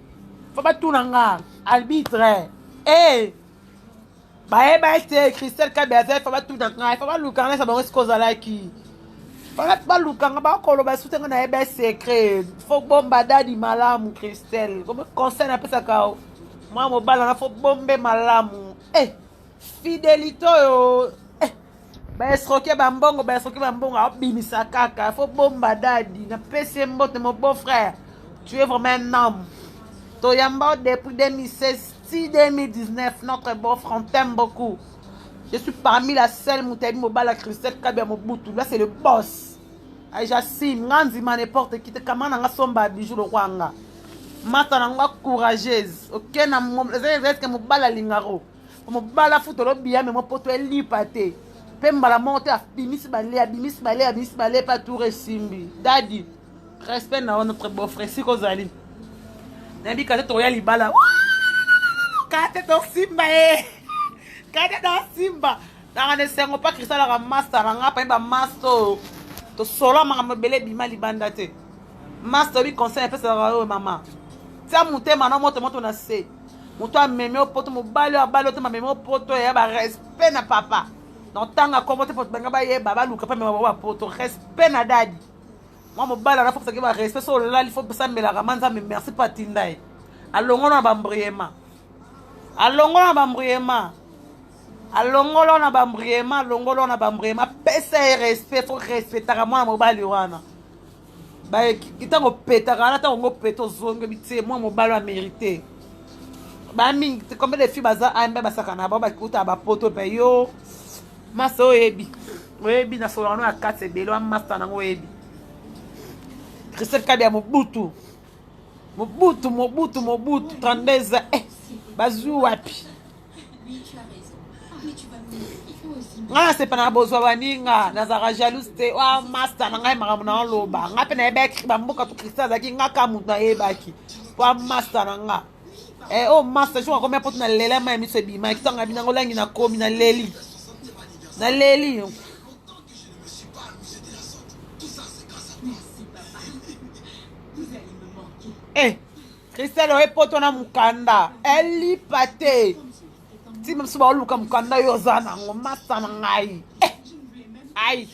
fa batunanga arbitre bayeba ete Christelle Kabea fa batunanga fa balukanga sa bango sikozalaki fa balukanga bakoloba sutenga na yeba secret fo bomba dadi malamu Christelle comme conseil napesaka mwa mobala na fo bombe malamu fidélité yo baesroke bambongo abimisa kaka fo bomba dadi na pesi mbote mon beau frère tu es vraiment un homme toyamba depuis 2016 2019 notre beau frère on t'aime beaucoup je suis parmi la seule moutaine mobile Christelle Kabea Mobutu là c'est le boss j'assume nganzima n'importe qui te kamana nga somba bijou le kwanga mata nga courageuse ok na est que mobala lingaro mobala futolo bien mais mon poto eli pate pemba la monte abimisi balé pas tout resimbi dadi respect na notre beau frère siko zali nabi kate to ya libala kate to simba kate do simba na ne sengo pa Christelle la master nga pa ba master to solo mama bele bima libanda te master bi conseil pe sa maman tia mutema na moto na se moto ameme opoto mobali abalo te mameme opoto ya ba respect na papa non tanga komote poto banga ba ye baba luka pa mema ba poto respect na dadi moi mobala na faut que ba respect so la il faut ça me la ramanza me merci pas tindai alongolo na bambriema longolo na bambriema pesa respect faut respecter moi mobali wana ba kitango petaka na tango peto zongo bitie moi mobali a mérité ba mingi comme les filles baza ambe basakana ba kuta ba poto pe yo masa oyebi na solano ya kati ebele wa master nango oyebi Christelle Kabea Mobutu 32 ans bazou wapi nga c'est pas na bozwa baninga nazara jalouse te wa master na ngai makamu na loba nga pe na yebeki bamboka to Christelle azaki nga ka mutu na yebaki wa master na nga master jo akomya poto na lela ma miso ebima kitanga binango langi na komi na leli Christelle oye poto na mukanda eli pate ti même soba oluka mukanda yo zana ngo masa na ngai ai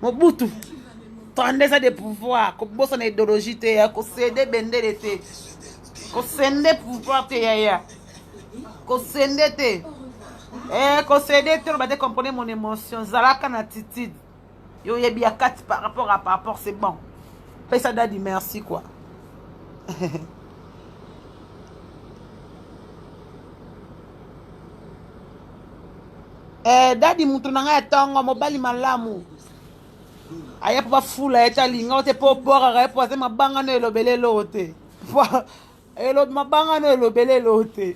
Mobutu 32 ans de pouvoir ko bossa na idéologie te ya ko céder bendele te ko sende pouvoir te ya ko sende te ko céder te ba te comprendre mon émotion zalaka na attitude yo yebi ya kati par rapport c'est bon paye ça dadi merci quoi dadi mutu na ngai tongo mobali malamu aya po bafula eta linga ote po bora ga po se mabanga no elobele lote mabanga no elobele lote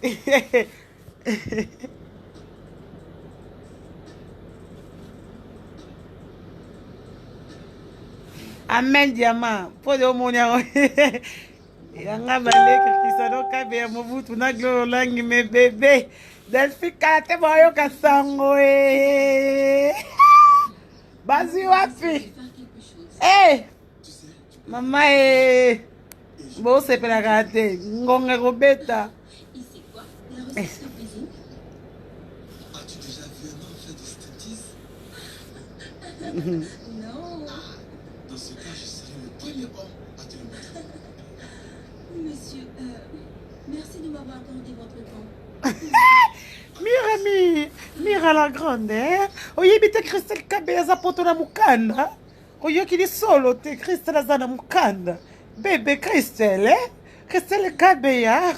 Amen diamant. Pour de mon Yanga baleki kisano kabe ya mobutu na glo langi me bébé. Delphi kate boyo kasango Bazi wapi. Eh. Mama Bo se pela kate. Ngonga robeta. Et c'est quoi la recette de cuisine? As-tu déjà vu un homme faire du striptease? Non. Dans ce cas, je serai le premier homme à te le montrer. Monsieur, merci de m'avoir accordé votre temps. Mira la grande. Oyebite Christelle Kabe za poto na mukanda. Oyokili solo te Christelle za na mukanda. Bébé Christelle, Christelle Kabe ya.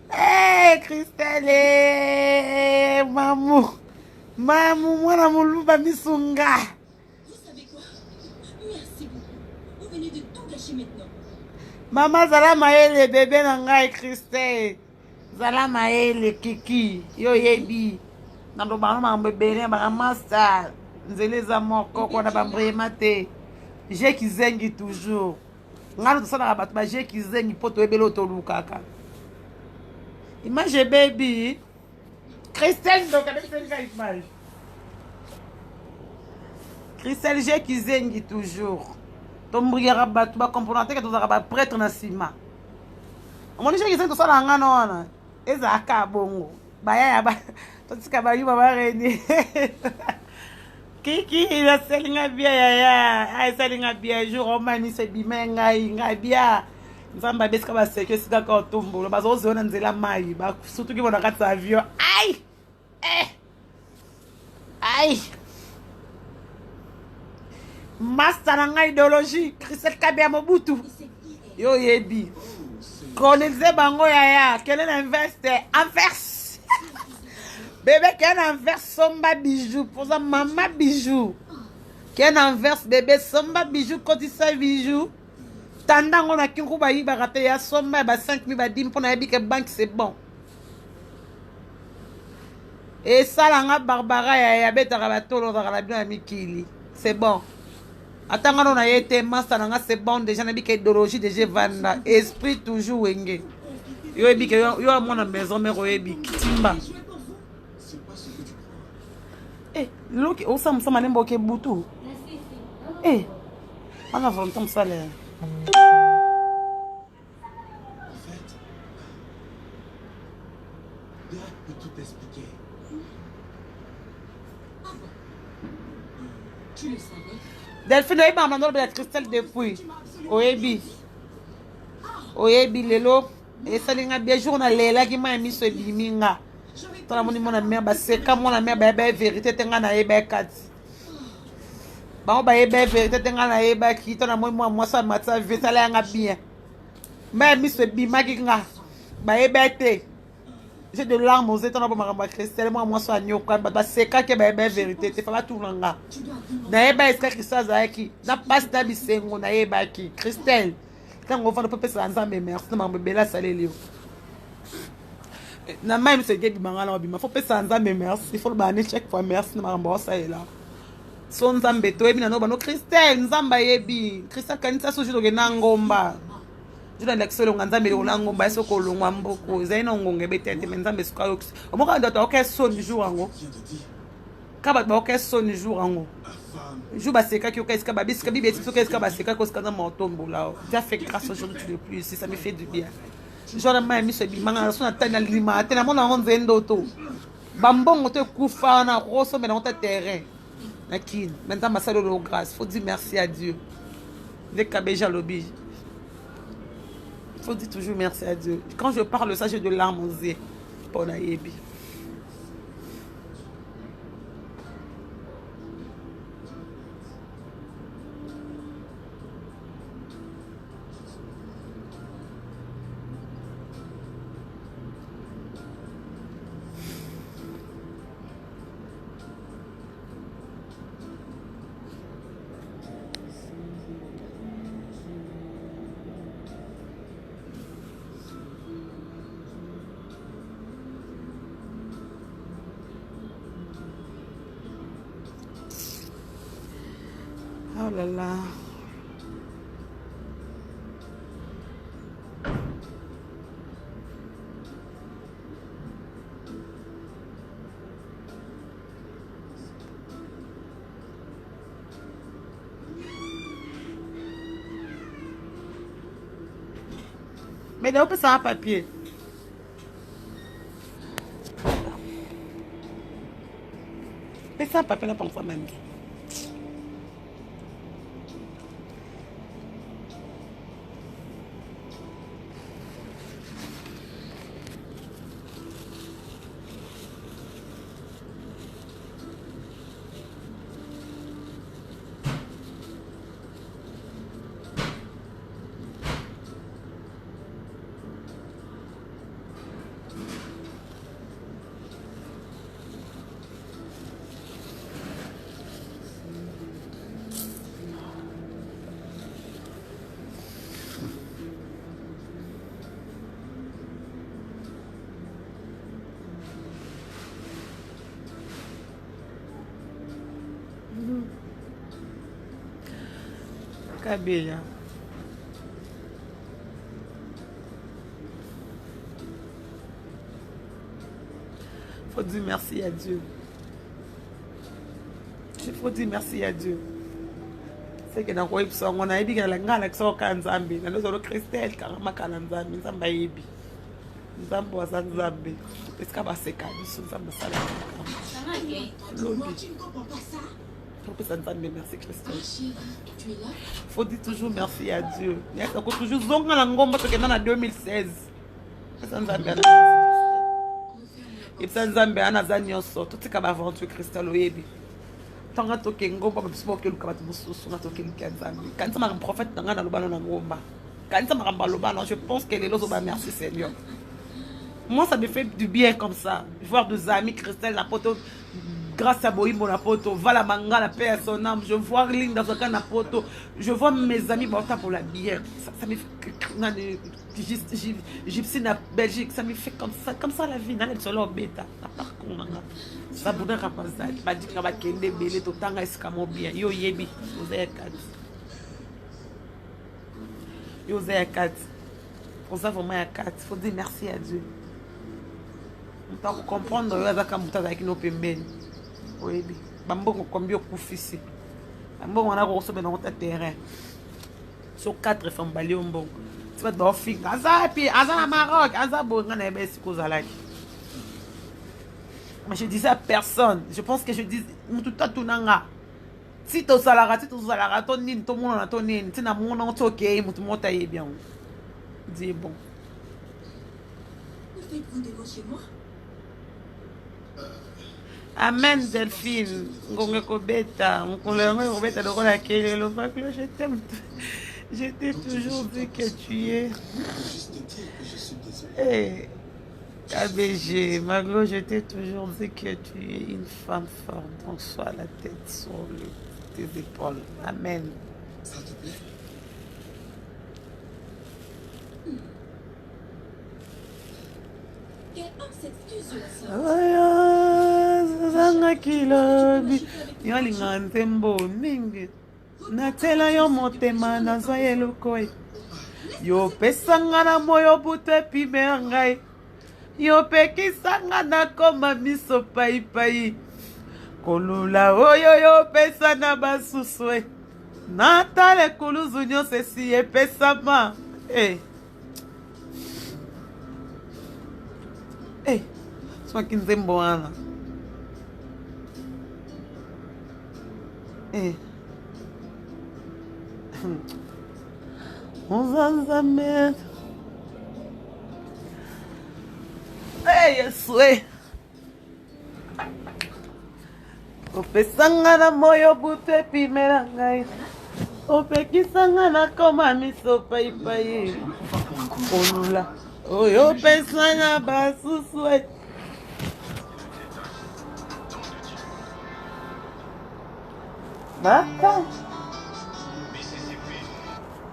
Hey Christelle, mamou. Mamou, mwana muluba misunga. Vous savez quoi? Merci beaucoup. Vous venez de tout gâcher maintenant. Maman zala maele bébé na ngai Christelle. Zala maele kiki. Yo yebi. Nando ba ma mbebele ba master. Nzele za moko ko na ba brema te. J'ai qui zengi toujours. Ngalo tsana ba ba j'ai qui zengi poto ebelo to lukaka. Image baby. Christelle donc avec cette image. Christelle j'ai qui zengi toujours. Tombriera batu ba comprendre que tozaka ba prêtre na sima. Omoni j'ai qui zengi to sala ngano wana. Eza aka bongo. Baya ya ba totika ba yuba ba reni. Kiki la selinga bia ya. Ai selinga bia jour omani se bimenga inga bia. Nzamba beska ba seke sika ka otumbulo bazozona nzela mai ba surtout ki bona katsa avion. Ai! Ai! Master na nga idéologie, Christelle Kabe ya Mobutu. Et c'est qui elle? Yo yebi. Coloniser bango yaya, quel est l'inverse? Inverse. Bébé, quel est l'inverse? Somba bijou. Pour ça, maman bijou. Quel est l'inverse, bébé? Somba bijou, kotisa bijou. Tandang on a kinkou ba yi ba raté ya somba ba 5 000 ba 10 000 pour na yebi que banque c'est bon. Et ça la Barbara ya betaka ba tolo za la bien mikili. C'est bon. Attends, on a été master, c'est bon déjà, on a dit que l'idéologie déjà vanda, esprit toujours wenge. Yo ebi que yo a mon maison mais yo ebi timba. C'est pas ce que tu crois. Eh, look, on s'en s'en manembo ke butu. Eh, on a vendu ton salaire. En fait, Derek peut tout expliquer. Tu le savais? Delphine oyebi amandolo de Christelle depuis. Oyebi. Oyebi lelo. Esalinga bien jour na lela ki ma miso ebiminga. Tala moni mona mère ba seka mona mère ba vérité tenga na yeba kati. Ba ba yeba vérité tenga na yeba ki tona moi ça matsa vitala nga bien. Ma miso ebimaki nga. Ba yeba te. J'ai de larmes aux yeux tona ba makamba Christelle moi so anyoka ba seka ke ba yeba vérité te fa ba tulanga. Na yeba eska Christelle zaki. Na passe na bisengo na yeba ki Christelle. Quand on va ne peut pas ensemble merci na mbebela salelio. Na même ce gars bimanga bima faut pas ensemble merci il faut le bani chaque fois merci na mamba ça est là. So nzambe to ebi na no bano Christelle nzamba yebi Christelle kanisa so jilo na ngomba. Jilo na kisolo nzambe lo ngomba eso ko lo ngamboko zaina ngonge betete nzambe suka yo. Omoka ndo to okay so ni jour ngo. Viens de dire, Kaba ba okay so ni jour ngo. ma femme, Jou ba seka ki okeska ba biska bibi eti okeska ba seka ko skana motombo là. Déjà fait grâce aujourd'hui tu le plus si ça me fait du bien. Genre ma mi so bi manga so na tana lima tena mona nzendo to. Bambongo te kufa na roso mais dans ta terrain. Nakine, maintenant ma salle de grâce, faut dire merci à Dieu. Dès Kabeja lobby. Faut dire toujours merci à Dieu. Quand je parle ça j'ai de larmes aux yeux. Pour la yebi. là là. Mais là, on peut ça en papier. Mais ça en papier, là, pour ça même. Cabello. Faut dire merci à Dieu. Il faut dire merci à Dieu. C'est que dans quoi il on a dit que la ngala so kan Zambi, na lo Christelle karama kana Zambi, Nzamba yebi. Nzamba wa Zambi. Est-ce que va se calmer sur Nzamba sala. Ça va bien. Tu ne comprends pas ça? Merci Christelle. Chérie, tu es là? Faut dire toujours merci à Dieu. Il y a toujours zonga la ngomba to kena na 2016. Nzamba na. Et ça Nzamba ana zanyoso, tout ce kaba aventure Christelle oyebi. Tanga to kengo ba bismo ke luka batu mususu na to kenga Nzamba. Quand ça m'a prophète tanga na lobana na ngomba. Quand ça m'a lobana, je pense que les lozo ba merci Seigneur. Moi ça me fait du bien comme ça. Voir des amis Christelle la poto grâce à Boïmo la poto, Vala Manga la paix à son âme, je vois Ling dans un la poto, je vois mes amis pour la bière. Ça me fait Gypsy na Belgique, ça me fait comme ça la vie. N'a solo bêta, par contre, ça bouge rapazade, pas dit qu'on va kende belé tout temps escamo bien. Yo yebi, vous êtes quatre. Yo êtes quatre. Pour ça vraiment à quatre, faut dire merci à Dieu. On peut comprendre yo azaka muta avec nos pembeni. Oui, bambongo combien de coups bambongo on a reçu dans notre terrain sur 4 femmes baliombo tu vas dans fig azapi azana Maroc azabo ngana besi kozalaki. Mais je disais à personne, je pense que je dis tout nanga si to salara ton nin to mona ton nin tina mona to okay mutu mota ye bien dis bon. Ne faites-vous des mots chez moi? Amen Delphine, ngonge kobeta, ngonge kobeta doko la kele lo baklo, je t'aime. Je t'ai toujours dit que tu es. Eh, KBG, Maglo, je t'ai toujours dit que tu es une femme forte. Donc sois la tête sur tes épaules. Amen. Ça te plaît? Quelle homme s'excuse là, ça? Zanga kilobi, yolinga nzembo mingi. Natela yo motema nazwa elokoi. Yo pesanga na moyo bute pime ngai. Yo pekisanga na koma miso pai pai. Kolula oyo yo pesa na basuswe. Natale kuluzu nyose si epesama. Só que nzembo ana. Uzanzamento. Yesu. Opesanga na moyo bute pimera ngai. Opekisanga na koma miso pai pai. Olula. Oyo pesa na basuswe.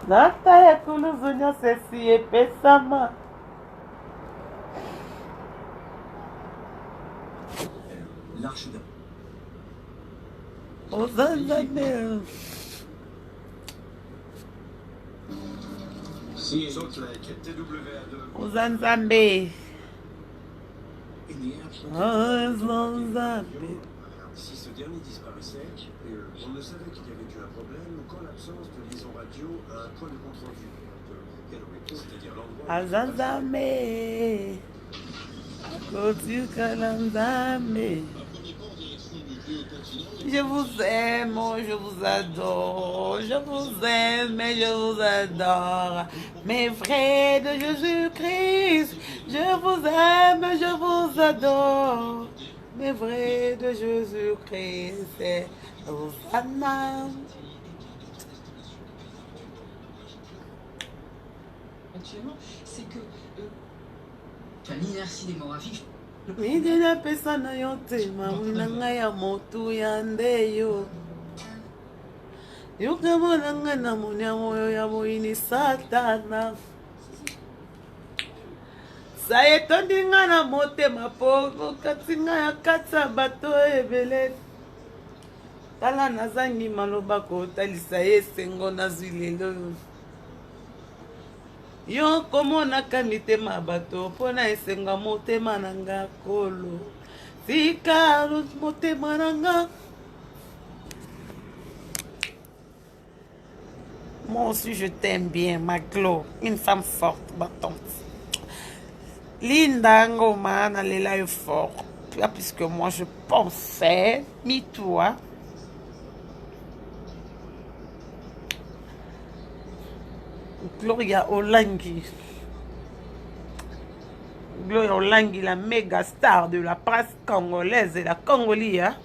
Nata ya kuluzunya sesi epesama. L'arche d'un. Ozanzamento. Si les autres like TWA2. Ozanzambe. In the absence Ozanzambe. si ce dernier disparaissait, on ne savait qu'il y avait eu un problème qu'en l'absence de liaison radio à un point de compte rendu. C'est-à-dire l'endroit. Azanzambe. Kotukalanzambe. Je vous aime, je vous adore, je vous aime et je vous adore. Mes frères de Jésus-Christ, je vous aime, je vous adore. Mes frères de Jésus-Christ, c'est Hosanna. Actuellement, c'est que tu as l'inertie démographique. Midina pesa na yote mawinanga ya motu ya ndeyo. Yukamona na munya moyo ya moyini satana. Saye tondinga na motema po katinga ya katsa bato ebele. Tala nazangi maloba kotalisa ye sengo nazwi lelo. Yo komonaka mitema bato mpona esenga motema na nga kolo. Tika motema na nga. Moi aussi je t'aime bien, ma Glo, une femme forte, battante. Linda Ngoma nalela yo fort. Puisque moi je pensais, mi toi. Gloria Olangi. Gloria Olangi, la méga star de la presse congolaise et la Congolie. Hein?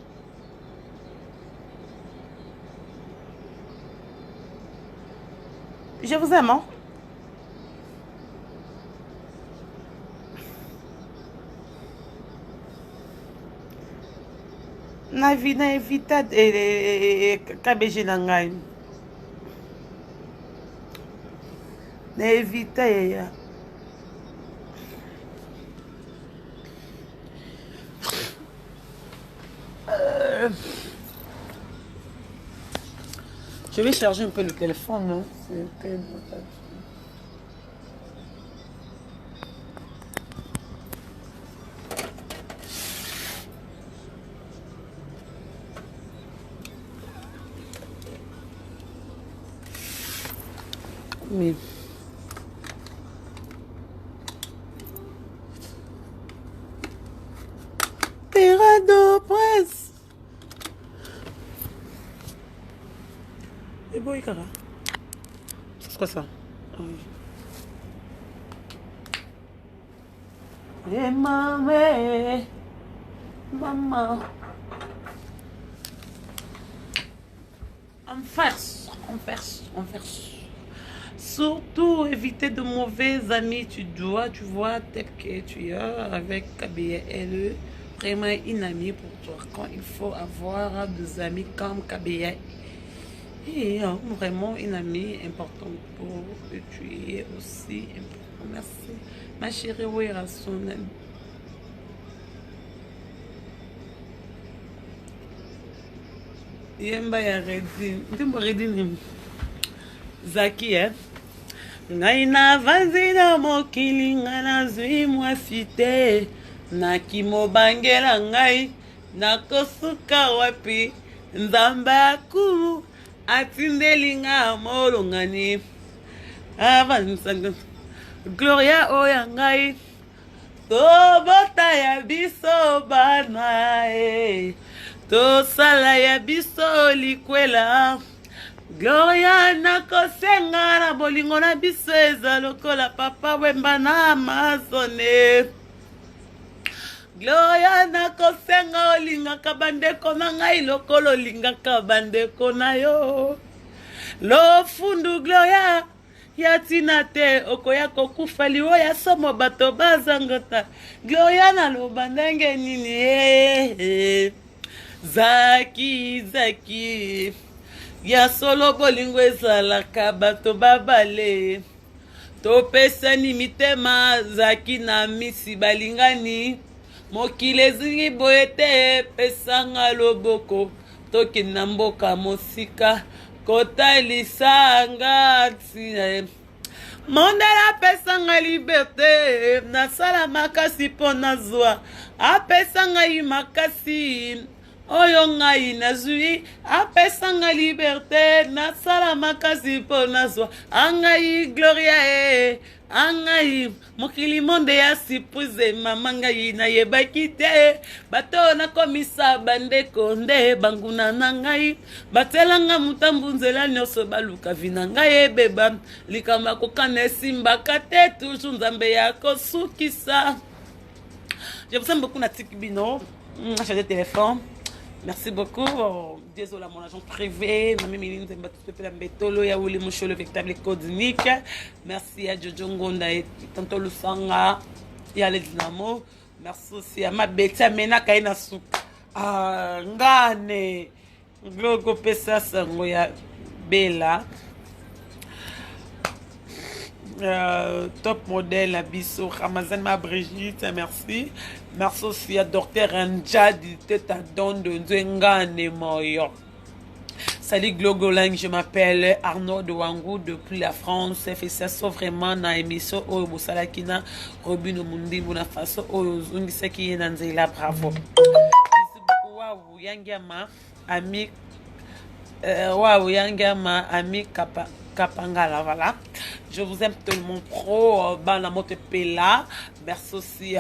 Je vous aime. Hein? Navina evita kabeji na ngai. N'évite ya. Je vais charger un peu le téléphone. Hein. Mais Terrado Presse. Et bon, Ikara. C'est quoi ça? Ah oui. Et maman, maman. On farce. Surtout, éviter de mauvais amis. Tu vois, tel que tu es avec Kabia LE. Vraiment une amie pour toi. Quand il faut avoir des amis comme Kabia. Et vraiment une amie importante pour que tu es aussi important. Merci. Ma chérie, oui, Rassouna. Yemba ya Redine. Ndimbo Redine. Zaki, hein? Naina vanzi na mokili nga nazwi mwasi te. Nakimobangela ngai nakosuka wapi nzambe aku atindeli nga molongani avansanga Gloria oya ngai tobota ya biso bana tosala ya biso likwela Gloria nakosenga na bolingo na biso eza lokola papa wemba na Amazone. Gloria nakosenga olingaka bandeko na ngai lokolo olingaka bandeko na yo. Lofundu Gloria ya tina te okoya kokufa liwo ya somo bato bazangota. Gloria naloba ndenge nini Zaki ya solo bolingo ezalaka bato babale topesani mitema Zaki na misi balingani mokili ezingi boye te pesanga loboko tokenda mboka mosika kotalisa nga Mondele apesanga liberté nasala makasi mpo nazwa apesanga yi makasi oyo ngai nazwi apesanga liberté nasala makasi mpo nazwa angai gloria angai mokili monde ya surprise mama ngai nayebaki te bato nakomisa bandeko nde banguna na ngai batelanga mutambu nzela nyonso baluka vina ngai ebeba likamba kokana esimbaka te toujours nzambe ya kosukisa. Je vous aime beaucoup Natik Bino, j'ai des téléphones. Merci beaucoup. Désolé à mon agent privé. Merci à Jojo Ngonda et Tanto Lusanga. Et à Dynamo. Merci aussi à ma bête Mena Kaina Souk. Ngane. Glogo Pesa Sangoya Bella. Top modèle Abisso Ramazan ma Brigitte, merci. Merci aussi à Docteur Anja du Tétadon de Nzengane Moyo. Salut Glogolang, je m'appelle Arnaud de Wangou depuis la France. Fait ça vraiment na émission Oyo Salakina Robin Mundi Buna Faso Oyo Zungiseki Nanzela bravo. Waouh Yangama ami waouh Yangama ami Kapangala, voilà. Je vous aime tout le monde pro. Banamote Pela. Merci aussi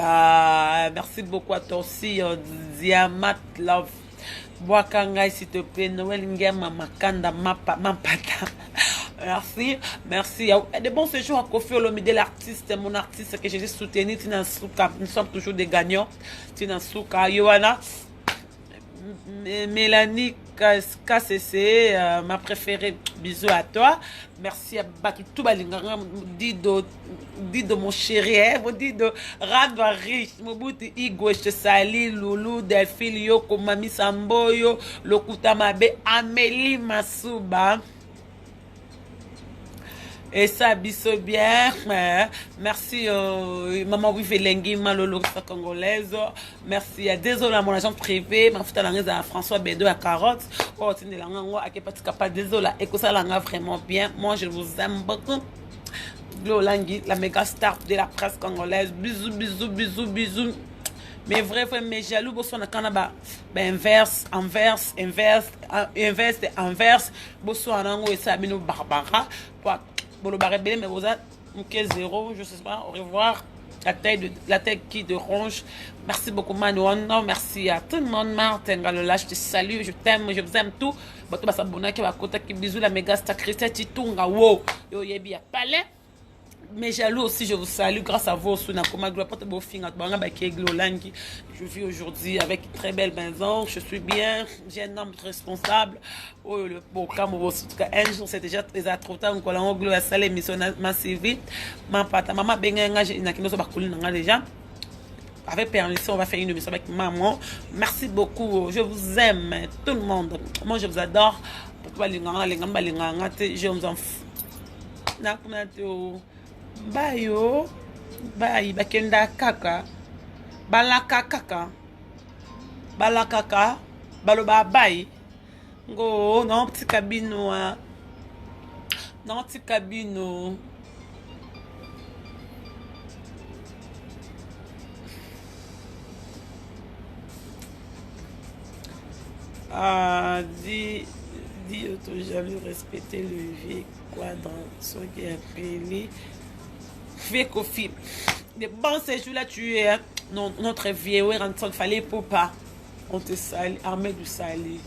merci beaucoup à toi aussi. Diamat Love. Boakanga, s'il te plaît. Noël Ngema Makanda Mampata. Merci. Merci. Il y a de bons séjours à Kofi Olomide, l'artiste, mon artiste que j'ai soutenu. Tina Souka. Nous sommes toujours des gagnants. Tina Souka. Johanna. Mélanie KCC, ma préférée, bisous à toi. Merci à Baki Toubalinganga, Dido mon chéri, Dido Randwa Riche, Mobuti Igwe, Sali, Loulou, Delphine, Yoko, Mami Samboyo, Lokuta Mabe, Amélie Masouba. Et ça, biso bien. Merci, maman Wivelengi, Malolo, sa congolaise. Merci, désolé à mon agent privé, ma fouta langue à François Bédo à Carotte. Oh, tu n'es pas désolé. Et que ça langue vraiment bien. Moi, je vous aime beaucoup. Glolangui, la méga star de la presse congolaise. Bisous, bisous, bisous, bisous. Mais vrai, mes jaloux, bosso na kanaba, inverse, bosso anango et sabino barbara. Bolo barabé, mais vous êtes 0, je sais pas, au revoir. La tête qui de ronge. Merci beaucoup, Manuano. Merci à tout le monde. Martin Galola, je te salue, je t'aime, je vous aime tout. Bato Basabona qui va côté qui bisous la méga star Christian Titunga. Wow, yo yebi a palais. Mais jaloux aussi, je vous salue grâce à vous. Je vis aujourd'hui avec une très belle maison. Je suis bien. J'ai un homme responsable. Oh, le beau Cameroun. Un jour, c'était déjà trop tard. On a salé l'émission massive. Maman, déjà. Avec permission, on va faire une émission avec maman. Merci beaucoup. Je vous aime, tout le monde. Moi, je vous adore. Je vous en fous. Bye yo, bye bakenda kaka, balaka kaka, baloba bye, go non petit cabino, non petit cabino. Dis auto jaloux respecter le vieux quadrant, soit qui est appelé. Fais Kofi. Des bons séjours là, tu es notre vieux, il fallait pour pas. On te salue, armée du salut.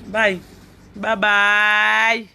Bye. Bye bye.